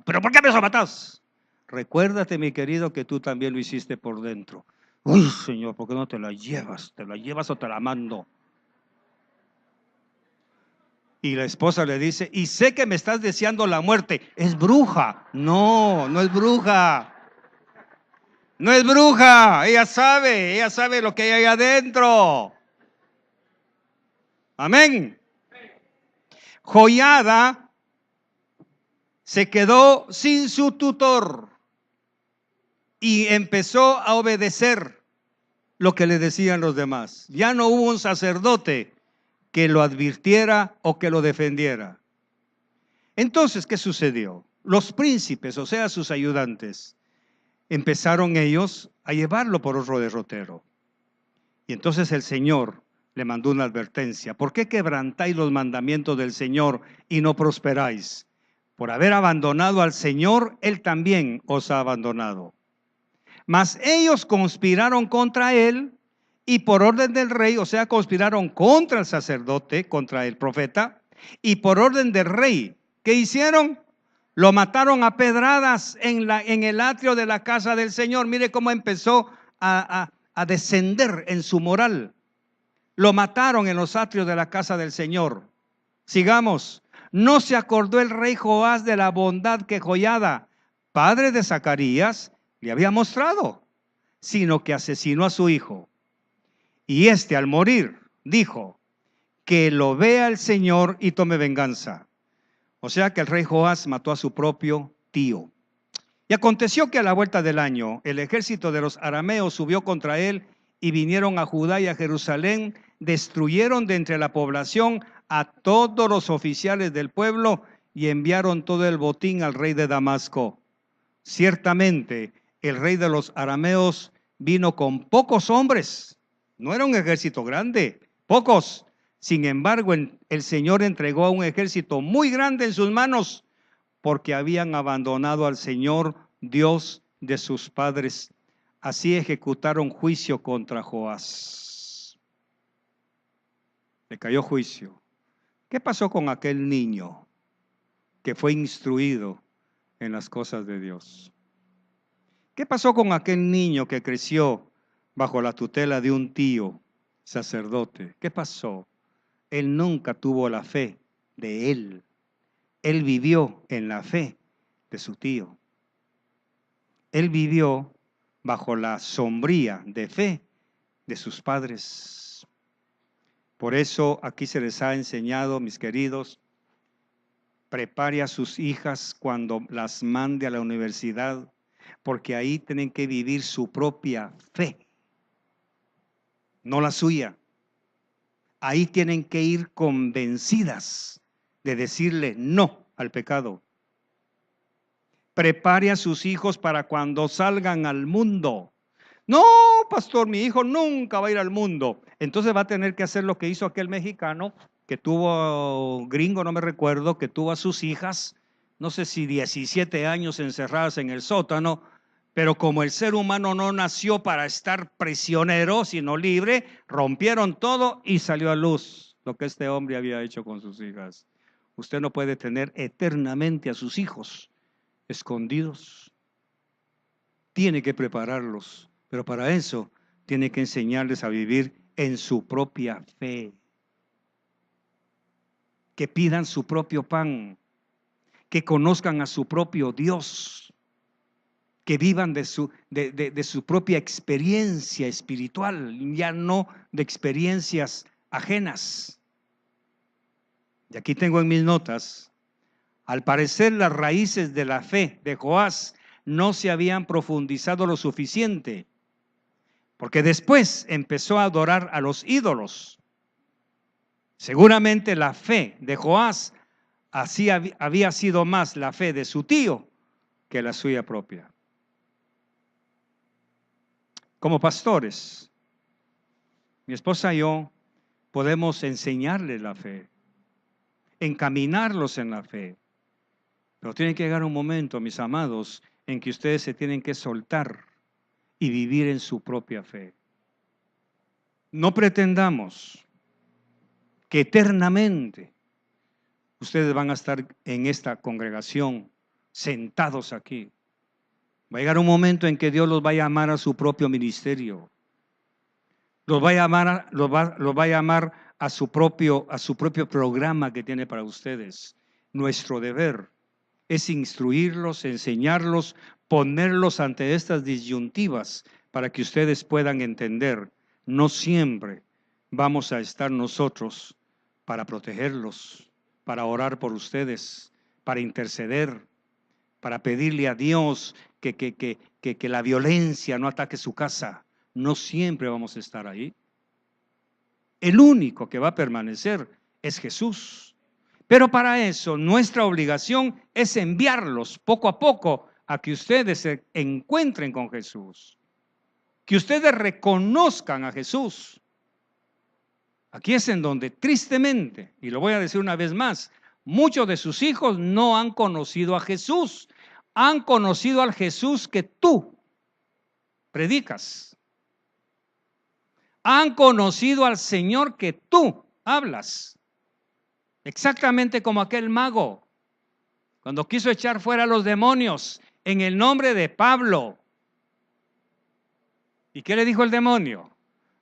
¿pero por qué me somatas? Recuérdate, mi querido, que tú también lo hiciste por dentro. Uy, Señor, ¿por qué no te la llevas? ¿Te la llevas o te la mando? Y la esposa le dice, y sé que me estás deseando la muerte. Es bruja. No, no es bruja. No es bruja. Ella sabe lo que hay ahí adentro. Amén. Joiada se quedó sin su tutor y empezó a obedecer lo que le decían los demás. Ya no hubo un sacerdote que lo advirtiera o que lo defendiera. Entonces, ¿qué sucedió? Los príncipes, o sea, sus ayudantes, empezaron ellos a llevarlo por otro derrotero. Y entonces el Señor le mandó una advertencia. ¿Por qué quebrantáis los mandamientos del Señor y no prosperáis? Por haber abandonado al Señor, Él también os ha abandonado. Mas ellos conspiraron contra Él y por orden del rey, o sea, conspiraron contra el sacerdote, contra el profeta, y por orden del rey, ¿qué hicieron? Lo mataron a pedradas en el atrio de la casa del Señor. Mire cómo empezó a descender en su moral. Lo mataron en los atrios de la casa del Señor. Sigamos. No se acordó el rey Joás de la bondad que Joiada, padre de Zacarías, le había mostrado, sino que asesinó a su hijo. Y este al morir dijo, que lo vea el Señor y tome venganza. O sea que el rey Joás mató a su propio tío. Y aconteció que a la vuelta del año, el ejército de los arameos subió contra él y vinieron a Judá y a Jerusalén, destruyeron de entre la población a todos los oficiales del pueblo y enviaron todo el botín al rey de Damasco. Ciertamente, el rey de los arameos vino con pocos hombres, no era un ejército grande, pocos, Sin embargo, el Señor entregó a un ejército muy grande en sus manos porque habían abandonado al Señor, Dios de sus padres. Así ejecutaron juicio contra Joás. Le cayó juicio. ¿Qué pasó con aquel niño que fue instruido en las cosas de Dios? ¿Qué pasó con aquel niño que creció bajo la tutela de un tío sacerdote? ¿Qué pasó? Él nunca tuvo la fe de él. Él vivió en la fe de su tío. Él vivió bajo la sombría de fe de sus padres. Por eso aquí se les ha enseñado, mis queridos, prepare a sus hijas cuando las mande a la universidad, porque ahí tienen que vivir su propia fe, no la suya. Ahí tienen que ir convencidas de decirle no al pecado. Prepare a sus hijos para cuando salgan al mundo. No, pastor, mi hijo nunca va a ir al mundo. Entonces va a tener que hacer lo que hizo aquel mexicano que tuvo, gringo, no me recuerdo, que tuvo a sus hijas, no sé si 17 años encerradas en el sótano, pero como el ser humano no nació para estar prisionero, sino libre, rompieron todo y salió a luz lo que este hombre había hecho con sus hijas. Usted no puede tener eternamente a sus hijos escondidos. Tiene que prepararlos, pero para eso tiene que enseñarles a vivir en su propia fe. Que pidan su propio pan, que conozcan a su propio Dios, que vivan de su propia experiencia espiritual, ya no de experiencias ajenas. Y aquí tengo en mis notas, al parecer las raíces de la fe de Joás no se habían profundizado lo suficiente, porque después empezó a adorar a los ídolos. Seguramente la fe de Joás así había sido más la fe de su tío que la suya propia. Como pastores, mi esposa y yo podemos enseñarles la fe, encaminarlos en la fe, pero tiene que llegar un momento, mis amados, en que ustedes se tienen que soltar y vivir en su propia fe. No pretendamos que eternamente ustedes van a estar en esta congregación, sentados aquí. Va a llegar un momento en que Dios los va a llamar a su propio ministerio. Los va a llamar a su propio programa que tiene para ustedes. Nuestro deber es instruirlos, enseñarlos, ponerlos ante estas disyuntivas para que ustedes puedan entender. No siempre vamos a estar nosotros para protegerlos, para orar por ustedes, para interceder, para pedirle a Dios que la violencia no ataque su casa. No siempre vamos a estar ahí. El único que va a permanecer es Jesús. Pero para eso nuestra obligación es enviarlos poco a poco a que ustedes se encuentren con Jesús, que ustedes reconozcan a Jesús. Aquí es en donde tristemente, y lo voy a decir una vez más, muchos de sus hijos no han conocido a Jesús, han conocido al Jesús que tú predicas. Han conocido al Señor que tú hablas. Exactamente como aquel mago, cuando quiso echar fuera a los demonios en el nombre de Pablo. ¿Y qué le dijo el demonio?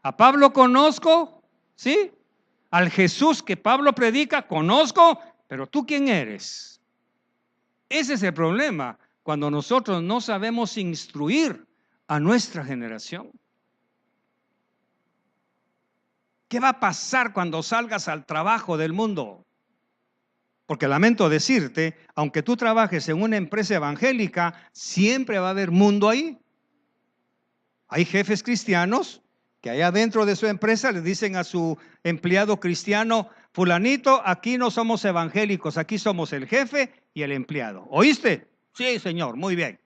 A Pablo conozco, ¿sí? Al Jesús que Pablo predica conozco, pero ¿tú quién eres? Ese es el problema, cuando nosotros no sabemos instruir a nuestra generación. ¿Qué va a pasar cuando salgas al trabajo del mundo? Porque lamento decirte, aunque tú trabajes en una empresa evangélica, siempre va a haber mundo ahí. Hay jefes cristianos que allá dentro de su empresa le dicen a su empleado cristiano: fulanito, aquí no somos evangélicos, aquí somos el jefe y el empleado. ¿Oíste? Sí, señor, muy bien.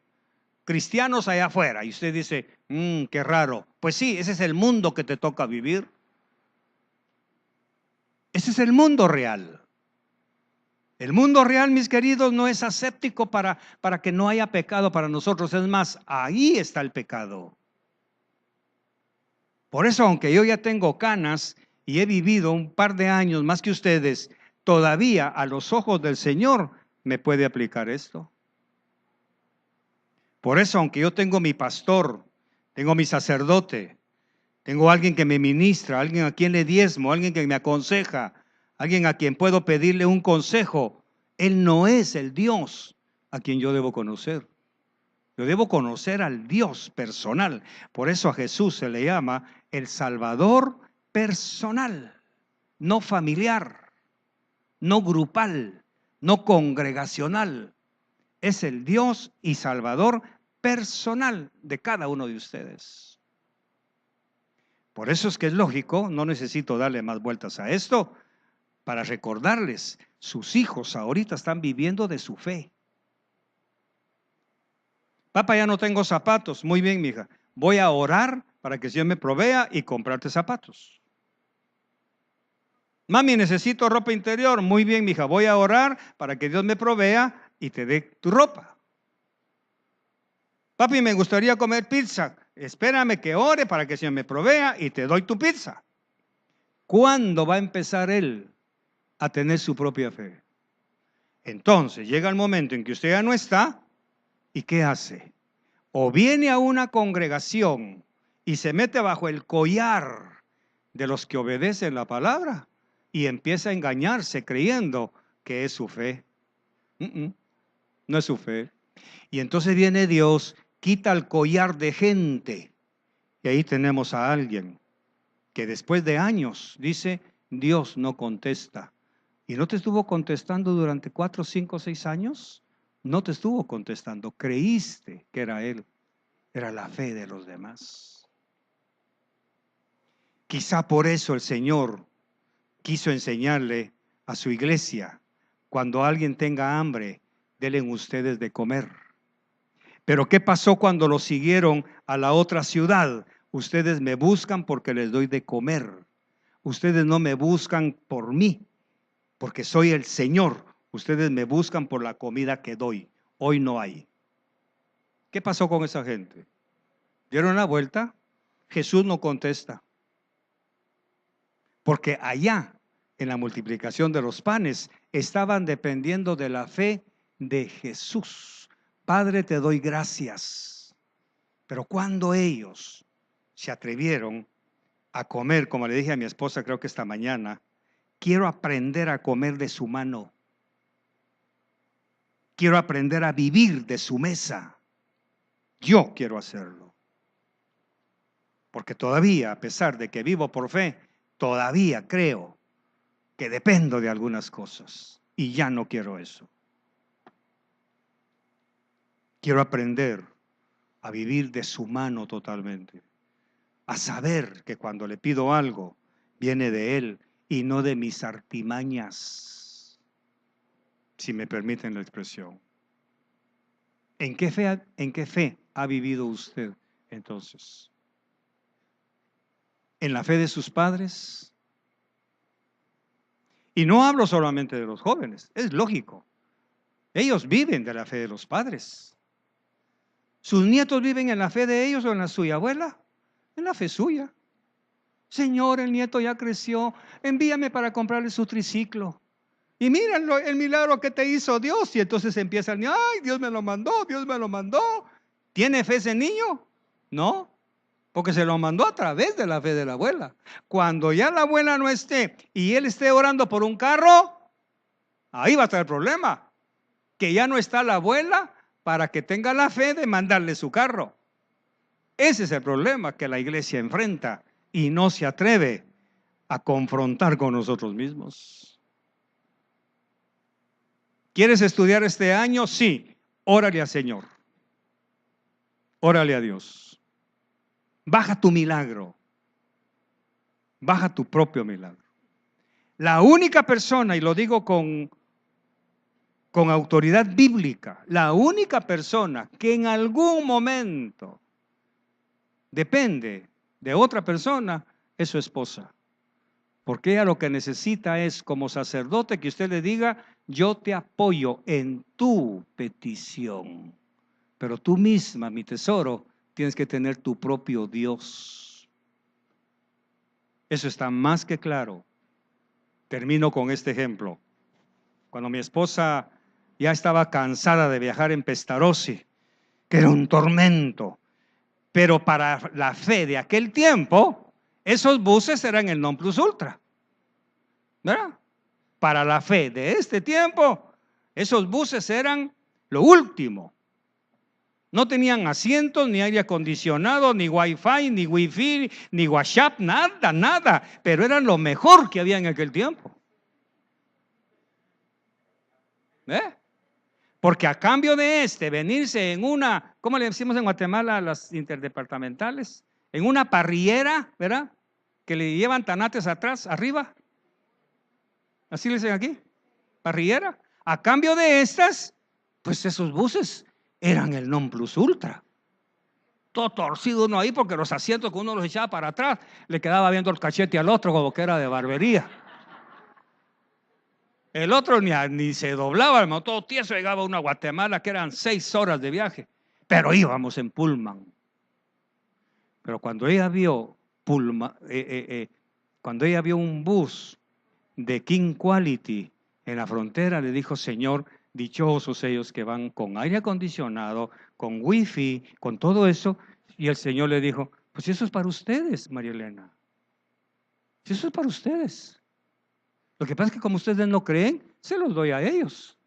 Cristianos allá afuera. Y usted dice: qué raro. Pues sí, ese es el mundo que te toca vivir. Ese es el mundo real. El mundo real, mis queridos, no es aséptico para que no haya pecado para nosotros. Es más, ahí está el pecado. Por eso, aunque yo ya tengo canas y he vivido un par de años más que ustedes, todavía a los ojos del Señor me puede aplicar esto. Por eso, aunque yo tengo mi pastor, tengo mi sacerdote, tengo alguien que me ministra, alguien a quien le diezmo, alguien que me aconseja, alguien a quien puedo pedirle un consejo, Él no es el Dios a quien yo debo conocer. Yo debo conocer al Dios personal. Por eso a Jesús se le llama el Salvador personal, no familiar, no grupal, no congregacional. Es el Dios y Salvador personal de cada uno de ustedes. Por eso es que es lógico, no necesito darle más vueltas a esto, para recordarles, sus hijos ahorita están viviendo de su fe. Papá, ya no tengo zapatos. Muy bien, mija. Voy a orar para que el Señor me provea y comprarte zapatos. Mami, necesito ropa interior. Muy bien, mija. Voy a orar para que Dios me provea y te dé tu ropa. Papi, me gustaría comer pizza. Espérame que ore para que el Señor me provea y te doy tu pizza. ¿Cuándo va a empezar él a tener su propia fe? Entonces llega el momento en que usted ya no está. ¿Y qué hace? O viene a una congregación y se mete bajo el collar de los que obedecen la palabra y empieza a engañarse creyendo que es su fe. No es su fe. Y entonces viene Dios, quita el collar de gente y ahí tenemos a alguien que después de años dice, Dios no contesta. ¿Y no te estuvo contestando durante 4, 5, 6 años? No te estuvo contestando, creíste que era Él, era la fe de los demás. Quizá por eso el Señor quiso enseñarle a su iglesia, cuando alguien tenga hambre, denle ustedes de comer. Pero ¿qué pasó cuando lo siguieron a la otra ciudad? Ustedes me buscan porque les doy de comer. Ustedes no me buscan por mí, porque soy el Señor. Ustedes me buscan por la comida que doy. Hoy no hay. ¿Qué pasó con esa gente? ¿Dieron la vuelta? Jesús no contesta. Porque allá, en la multiplicación de los panes, estaban dependiendo de la fe de Jesús. Padre, te doy gracias. Pero cuando ellos se atrevieron a comer, como le dije a mi esposa, creo que esta mañana, quiero aprender a comer de su mano. Quiero aprender a vivir de su mesa. Yo quiero hacerlo. Porque todavía, a pesar de que vivo por fe, todavía creo que dependo de algunas cosas. Y ya no quiero eso. Quiero aprender a vivir de su mano totalmente. A saber que cuando le pido algo, viene de Él y no de mis artimañas. Si me permiten la expresión. ¿En qué fe ha vivido usted entonces? ¿En la fe de sus padres? Y no hablo solamente de los jóvenes, es lógico. Ellos viven de la fe de los padres. ¿Sus nietos viven en la fe de ellos o en la suya, abuela? En la fe suya. Señor, el nieto ya creció, envíame para comprarle su triciclo. Y miren el milagro que te hizo Dios. Y entonces empiezan, ay, Dios me lo mandó, Dios me lo mandó. ¿Tiene fe ese niño? No, porque se lo mandó a través de la fe de la abuela. Cuando ya la abuela no esté y él esté orando por un carro, ahí va a estar el problema. Que ya no está la abuela para que tenga la fe de mandarle su carro. Ese es el problema que la iglesia enfrenta y no se atreve a confrontar con nosotros mismos. ¿Quieres estudiar este año? Sí. Órale al Señor. Órale a Dios. Baja tu milagro. Baja tu propio milagro. La única persona, y lo digo con autoridad bíblica, la única persona que en algún momento depende de otra persona es su esposa. Porque ella lo que necesita es, como sacerdote, que usted le diga: yo te apoyo en tu petición. Pero tú misma, mi tesoro, tienes que tener tu propio Dios. Eso está más que claro. Termino con este ejemplo. Cuando mi esposa ya estaba cansada de viajar en Pestalozzi, que era un tormento, pero para la fe de aquel tiempo, esos buses eran el non plus ultra, ¿verdad? Para la fe de este tiempo, esos buses eran lo último. No tenían asientos, ni aire acondicionado, ni wifi, ni wifi, ni WhatsApp, nada, nada. Pero eran lo mejor que había en aquel tiempo. Porque a cambio de venirse en una, ¿cómo le decimos en Guatemala a las interdepartamentales? En una parrillera, ¿verdad? Que le llevan tanates atrás, arriba. Así le dicen aquí, parrillera. A cambio de estas, pues esos buses eran el non plus ultra. Todo torcido uno ahí, porque los asientos que uno los echaba para atrás, le quedaba viendo el cachete al otro como que era de barbería. El otro ni se doblaba, hermano, todo tieso. Llegaba uno a Guatemala, que eran 6 horas de viaje, pero íbamos en pullman. Pero cuando ella vio cuando ella vio un bus de King Quality en la frontera, le dijo: Señor, dichosos ellos que van con aire acondicionado, con wifi, con todo eso. Y el Señor le dijo: pues eso es para ustedes, María Elena. Eso es para ustedes. Lo que pasa es que como ustedes no creen, se los doy a ellos.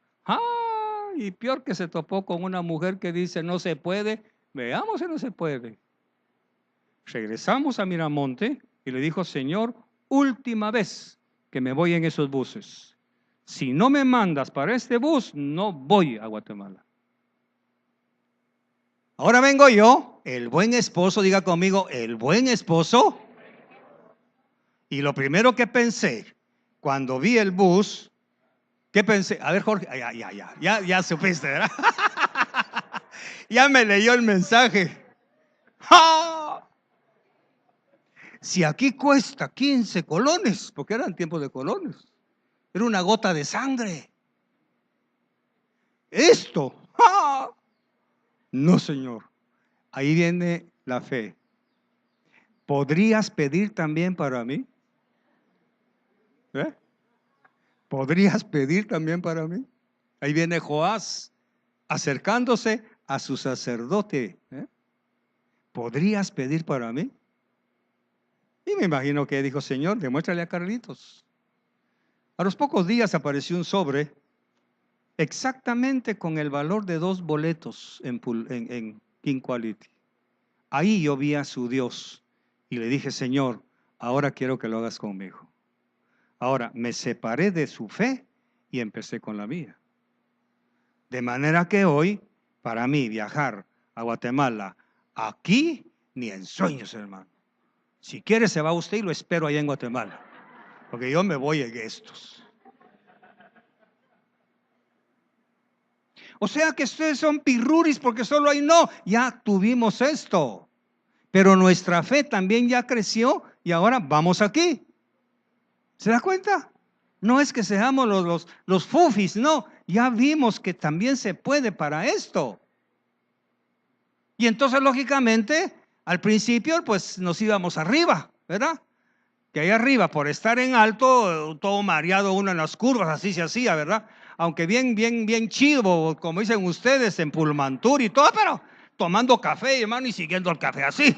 Y peor que se topó con una mujer que dice: no se puede. Veamos si no se puede. Regresamos a Miramonte y le dijo: Señor, última vez que me voy en esos buses. Si no me mandas para este bus, no voy a Guatemala. Ahora vengo yo, el buen esposo, diga conmigo, el buen esposo. Y lo primero que pensé, cuando vi el bus, ¿qué pensé? A ver, Jorge, ya supiste, ¿verdad? Ya me leyó el mensaje. ¡Ja! Si aquí cuesta 15 colones, porque eran tiempos de colones, era una gota de sangre. Esto, ¡ja! No, Señor. Ahí viene la fe. ¿Podrías pedir también para mí? ¿Podrías pedir también para mí? Ahí viene Joás acercándose a su sacerdote. ¿Podrías pedir para mí? Y me imagino que dijo: Señor, demuéstrale a Carlitos. A los pocos días apareció un sobre exactamente con el valor de 2 boletos en King Quality. Ahí yo vi a su Dios y le dije: Señor, ahora quiero que lo hagas conmigo. Ahora me separé de su fe y empecé con la mía. De manera que hoy, para mí, viajar a Guatemala, aquí, ni en sueños, hermano. Si quiere, se va usted y lo espero allá en Guatemala, porque yo me voy en estos. O sea que ustedes son pirruris porque solo hay no. Ya tuvimos esto, pero nuestra fe también ya creció y ahora vamos aquí. ¿Se da cuenta? No es que seamos los fufis, no. Ya vimos que también se puede para esto. Y entonces, lógicamente, al principio, pues nos íbamos arriba, ¿verdad? Que ahí arriba, por estar en alto, todo mareado uno en las curvas, así se hacía, ¿verdad? Aunque bien chido, como dicen ustedes, en Pulmantur y todo, pero tomando café, hermano, y siguiendo el café así.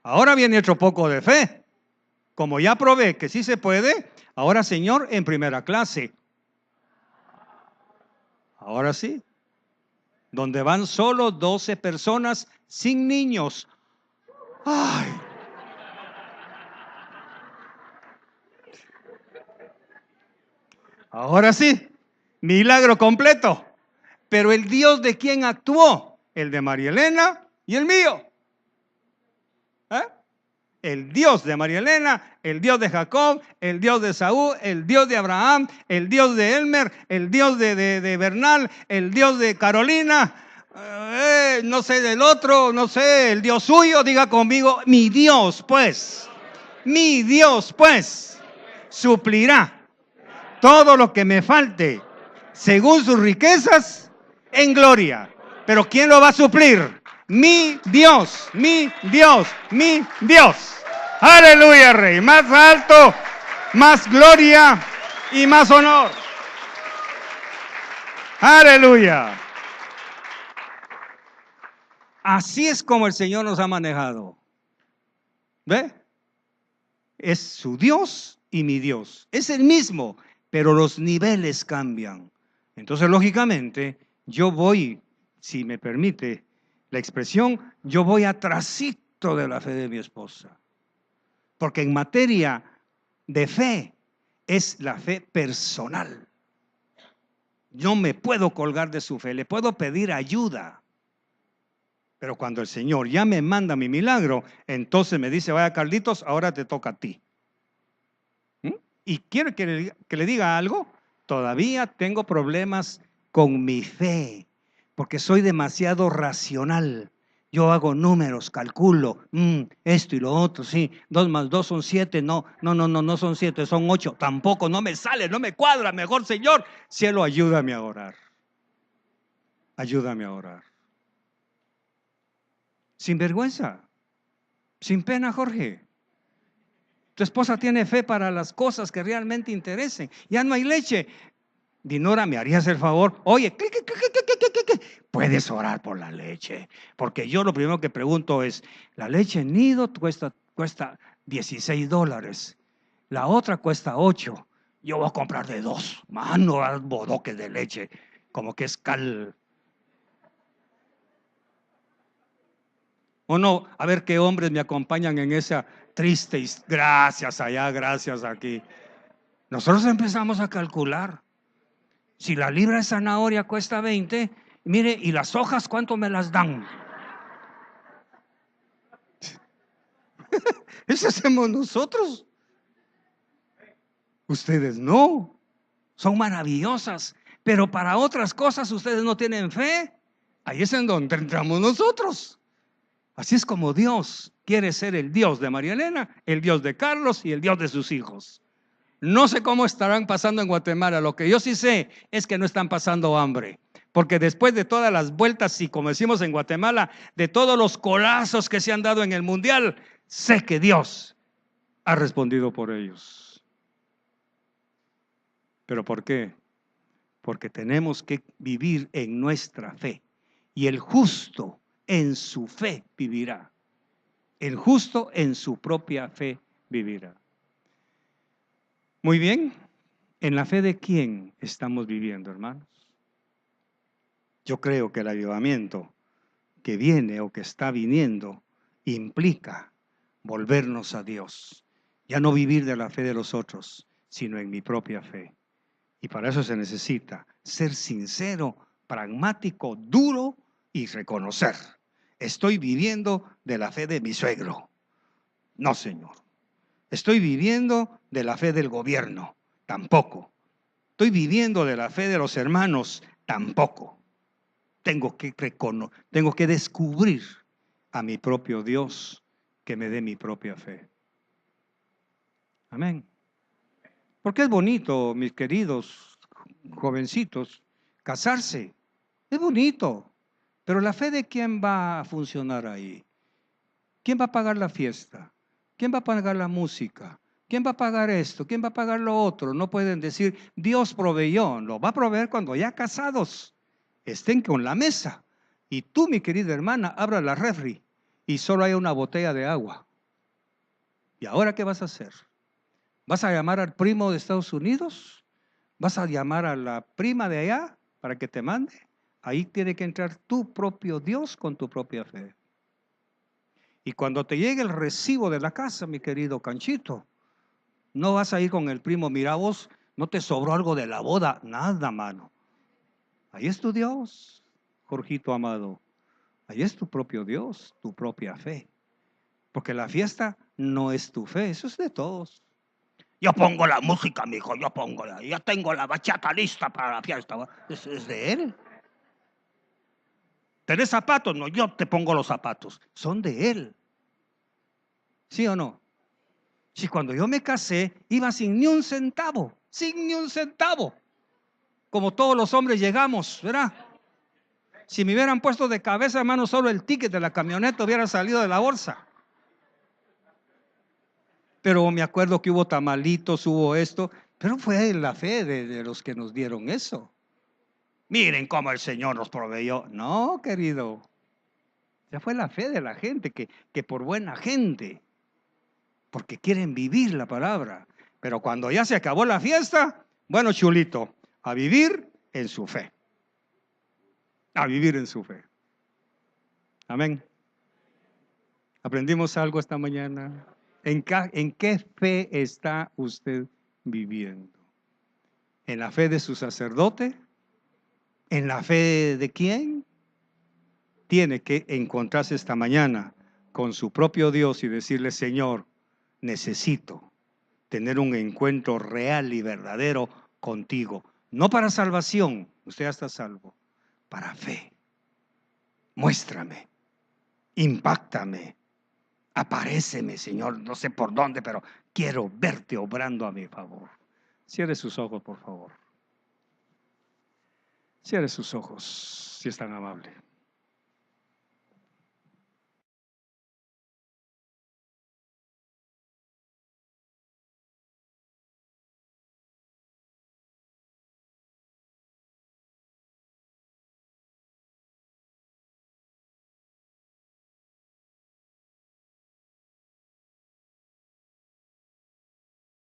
Ahora viene otro poco de fe. Como ya probé que sí se puede, ahora, Señor, en primera clase. Ahora sí. Donde van solo 12 personas sin niños. ¡Ay! Ahora sí, milagro completo. Pero el Dios de quién actuó, el de María Elena y el mío. El Dios de María Elena, el Dios de Jacob, el Dios de Saúl, el Dios de Abraham, el Dios de Elmer, el Dios de Bernal, el Dios de Carolina, no sé del otro, no sé, el Dios suyo, diga conmigo, mi Dios, pues. Mi Dios, pues, suplirá todo lo que me falte según sus riquezas en gloria. Pero ¿quién lo va a suplir? Mi Dios, mi Dios, mi Dios. Aleluya, Rey. Más alto, más gloria y más honor. Aleluya. Así es como el Señor nos ha manejado. ¿Ve? Es su Dios y mi Dios. Es el mismo, pero los niveles cambian. Entonces, lógicamente, yo voy, si me permite la expresión, yo voy atrasito de la fe de mi esposa. Porque en materia de fe, es la fe personal. Yo me puedo colgar de su fe, le puedo pedir ayuda. Pero cuando el Señor ya me manda mi milagro, entonces me dice, vaya Carlitos, ahora te toca a ti. Y quiero que le diga algo, todavía tengo problemas con mi fe, porque soy demasiado racional. Yo hago números, calculo, esto y lo otro, sí, 2 más 2 son 7, no son 7, son 8, tampoco, no me sale, no me cuadra, mejor Señor, cielo, ayúdame a orar, ayúdame a orar. Sin vergüenza, sin pena, Jorge. Tu esposa tiene fe para las cosas que realmente interesen. Ya no hay leche. Dinora, ¿me harías el favor? Oye, puedes orar por la leche. Porque yo lo primero que pregunto es, la leche en nido cuesta $16. La otra cuesta 8. Yo voy a comprar de 2. Mano, bodoques de leche. Como que es cal. O no, a ver qué hombres me acompañan en esa triste, gracias allá, gracias aquí. Nosotros empezamos a calcular. Si la libra de zanahoria cuesta 20, mire, ¿y las hojas cuánto me las dan? Eso hacemos nosotros. Ustedes no. Son maravillosas. Pero para otras cosas ustedes no tienen fe. Ahí es en donde entramos nosotros. Así es como Dios quiere ser el Dios de María Elena, el Dios de Carlos y el Dios de sus hijos. No sé cómo estarán pasando en Guatemala. Lo que yo sí sé es que no están pasando hambre. Porque después de todas las vueltas, y como decimos en Guatemala, de todos los colazos que se han dado en el mundial, sé que Dios ha respondido por ellos. ¿Pero por qué? Porque tenemos que vivir en nuestra fe. Y el justo en su fe vivirá. El justo en su propia fe vivirá. Muy bien. ¿En la fe de quién estamos viviendo, hermanos? Yo creo que el avivamiento que viene o que está viniendo implica volvernos a Dios. Ya no vivir de la fe de los otros, sino en mi propia fe. Y para eso se necesita ser sincero, pragmático, duro y reconocer. Estoy viviendo de la fe de mi suegro. No, Señor. Estoy viviendo de la fe del gobierno. Tampoco. Estoy viviendo de la fe de los hermanos. Tampoco. Tengo que descubrir a mi propio Dios que me dé mi propia fe. Amén. Porque es bonito, mis queridos jovencitos, casarse. Es bonito. Pero la fe de quién va a funcionar ahí. ¿Quién va a pagar la fiesta? ¿Quién va a pagar la música? ¿Quién va a pagar esto? ¿Quién va a pagar lo otro? No pueden decir, Dios proveyó. Lo va a proveer cuando ya casados estén con la mesa. Y tú, mi querida hermana, abra la refri y solo hay una botella de agua. ¿Y ahora qué vas a hacer? ¿Vas a llamar al primo de Estados Unidos? ¿Vas a llamar a la prima de allá para que te mande? Ahí tiene que entrar tu propio Dios con tu propia fe. Y cuando te llegue el recibo de la casa, mi querido Canchito, no vas a ir con el primo, mira vos, no te sobró algo de la boda, nada, mano. Ahí es tu Dios, Jorgito amado. Ahí es tu propio Dios, tu propia fe. Porque la fiesta no es tu fe, eso es de todos. Yo pongo la música, mijo, yo tengo la bachata lista para la fiesta. Es de él. ¿Tenés zapatos? No, yo te pongo los zapatos. Son de él. ¿Sí o no? Si cuando yo me casé, iba sin ni un centavo, sin ni un centavo. Como todos los hombres llegamos, ¿verdad? Si me hubieran puesto de cabeza, hermano, solo el ticket de la camioneta hubiera salido de la bolsa. Pero me acuerdo que hubo tamalitos, hubo esto, pero fue la fe de los que nos dieron eso. Miren cómo el Señor nos proveyó. No, querido. Ya fue la fe de la gente, que por buena gente, porque quieren vivir la palabra. Pero cuando ya se acabó la fiesta, bueno, chulito, a vivir en su fe. A vivir en su fe. Amén. ¿Aprendimos algo esta mañana? ¿En qué fe está usted viviendo? ¿En la fe de su sacerdote? ¿En la fe de quién? Tiene que encontrarse esta mañana con su propio Dios y decirle: Señor, necesito tener un encuentro real y verdadero contigo. No para salvación, usted ya está salvo, para fe. Muéstrame, impáctame, aparéceme, Señor, no sé por dónde, pero quiero verte obrando a mi favor. Cierre sus ojos, por favor. Cierre sus ojos, si es tan amable.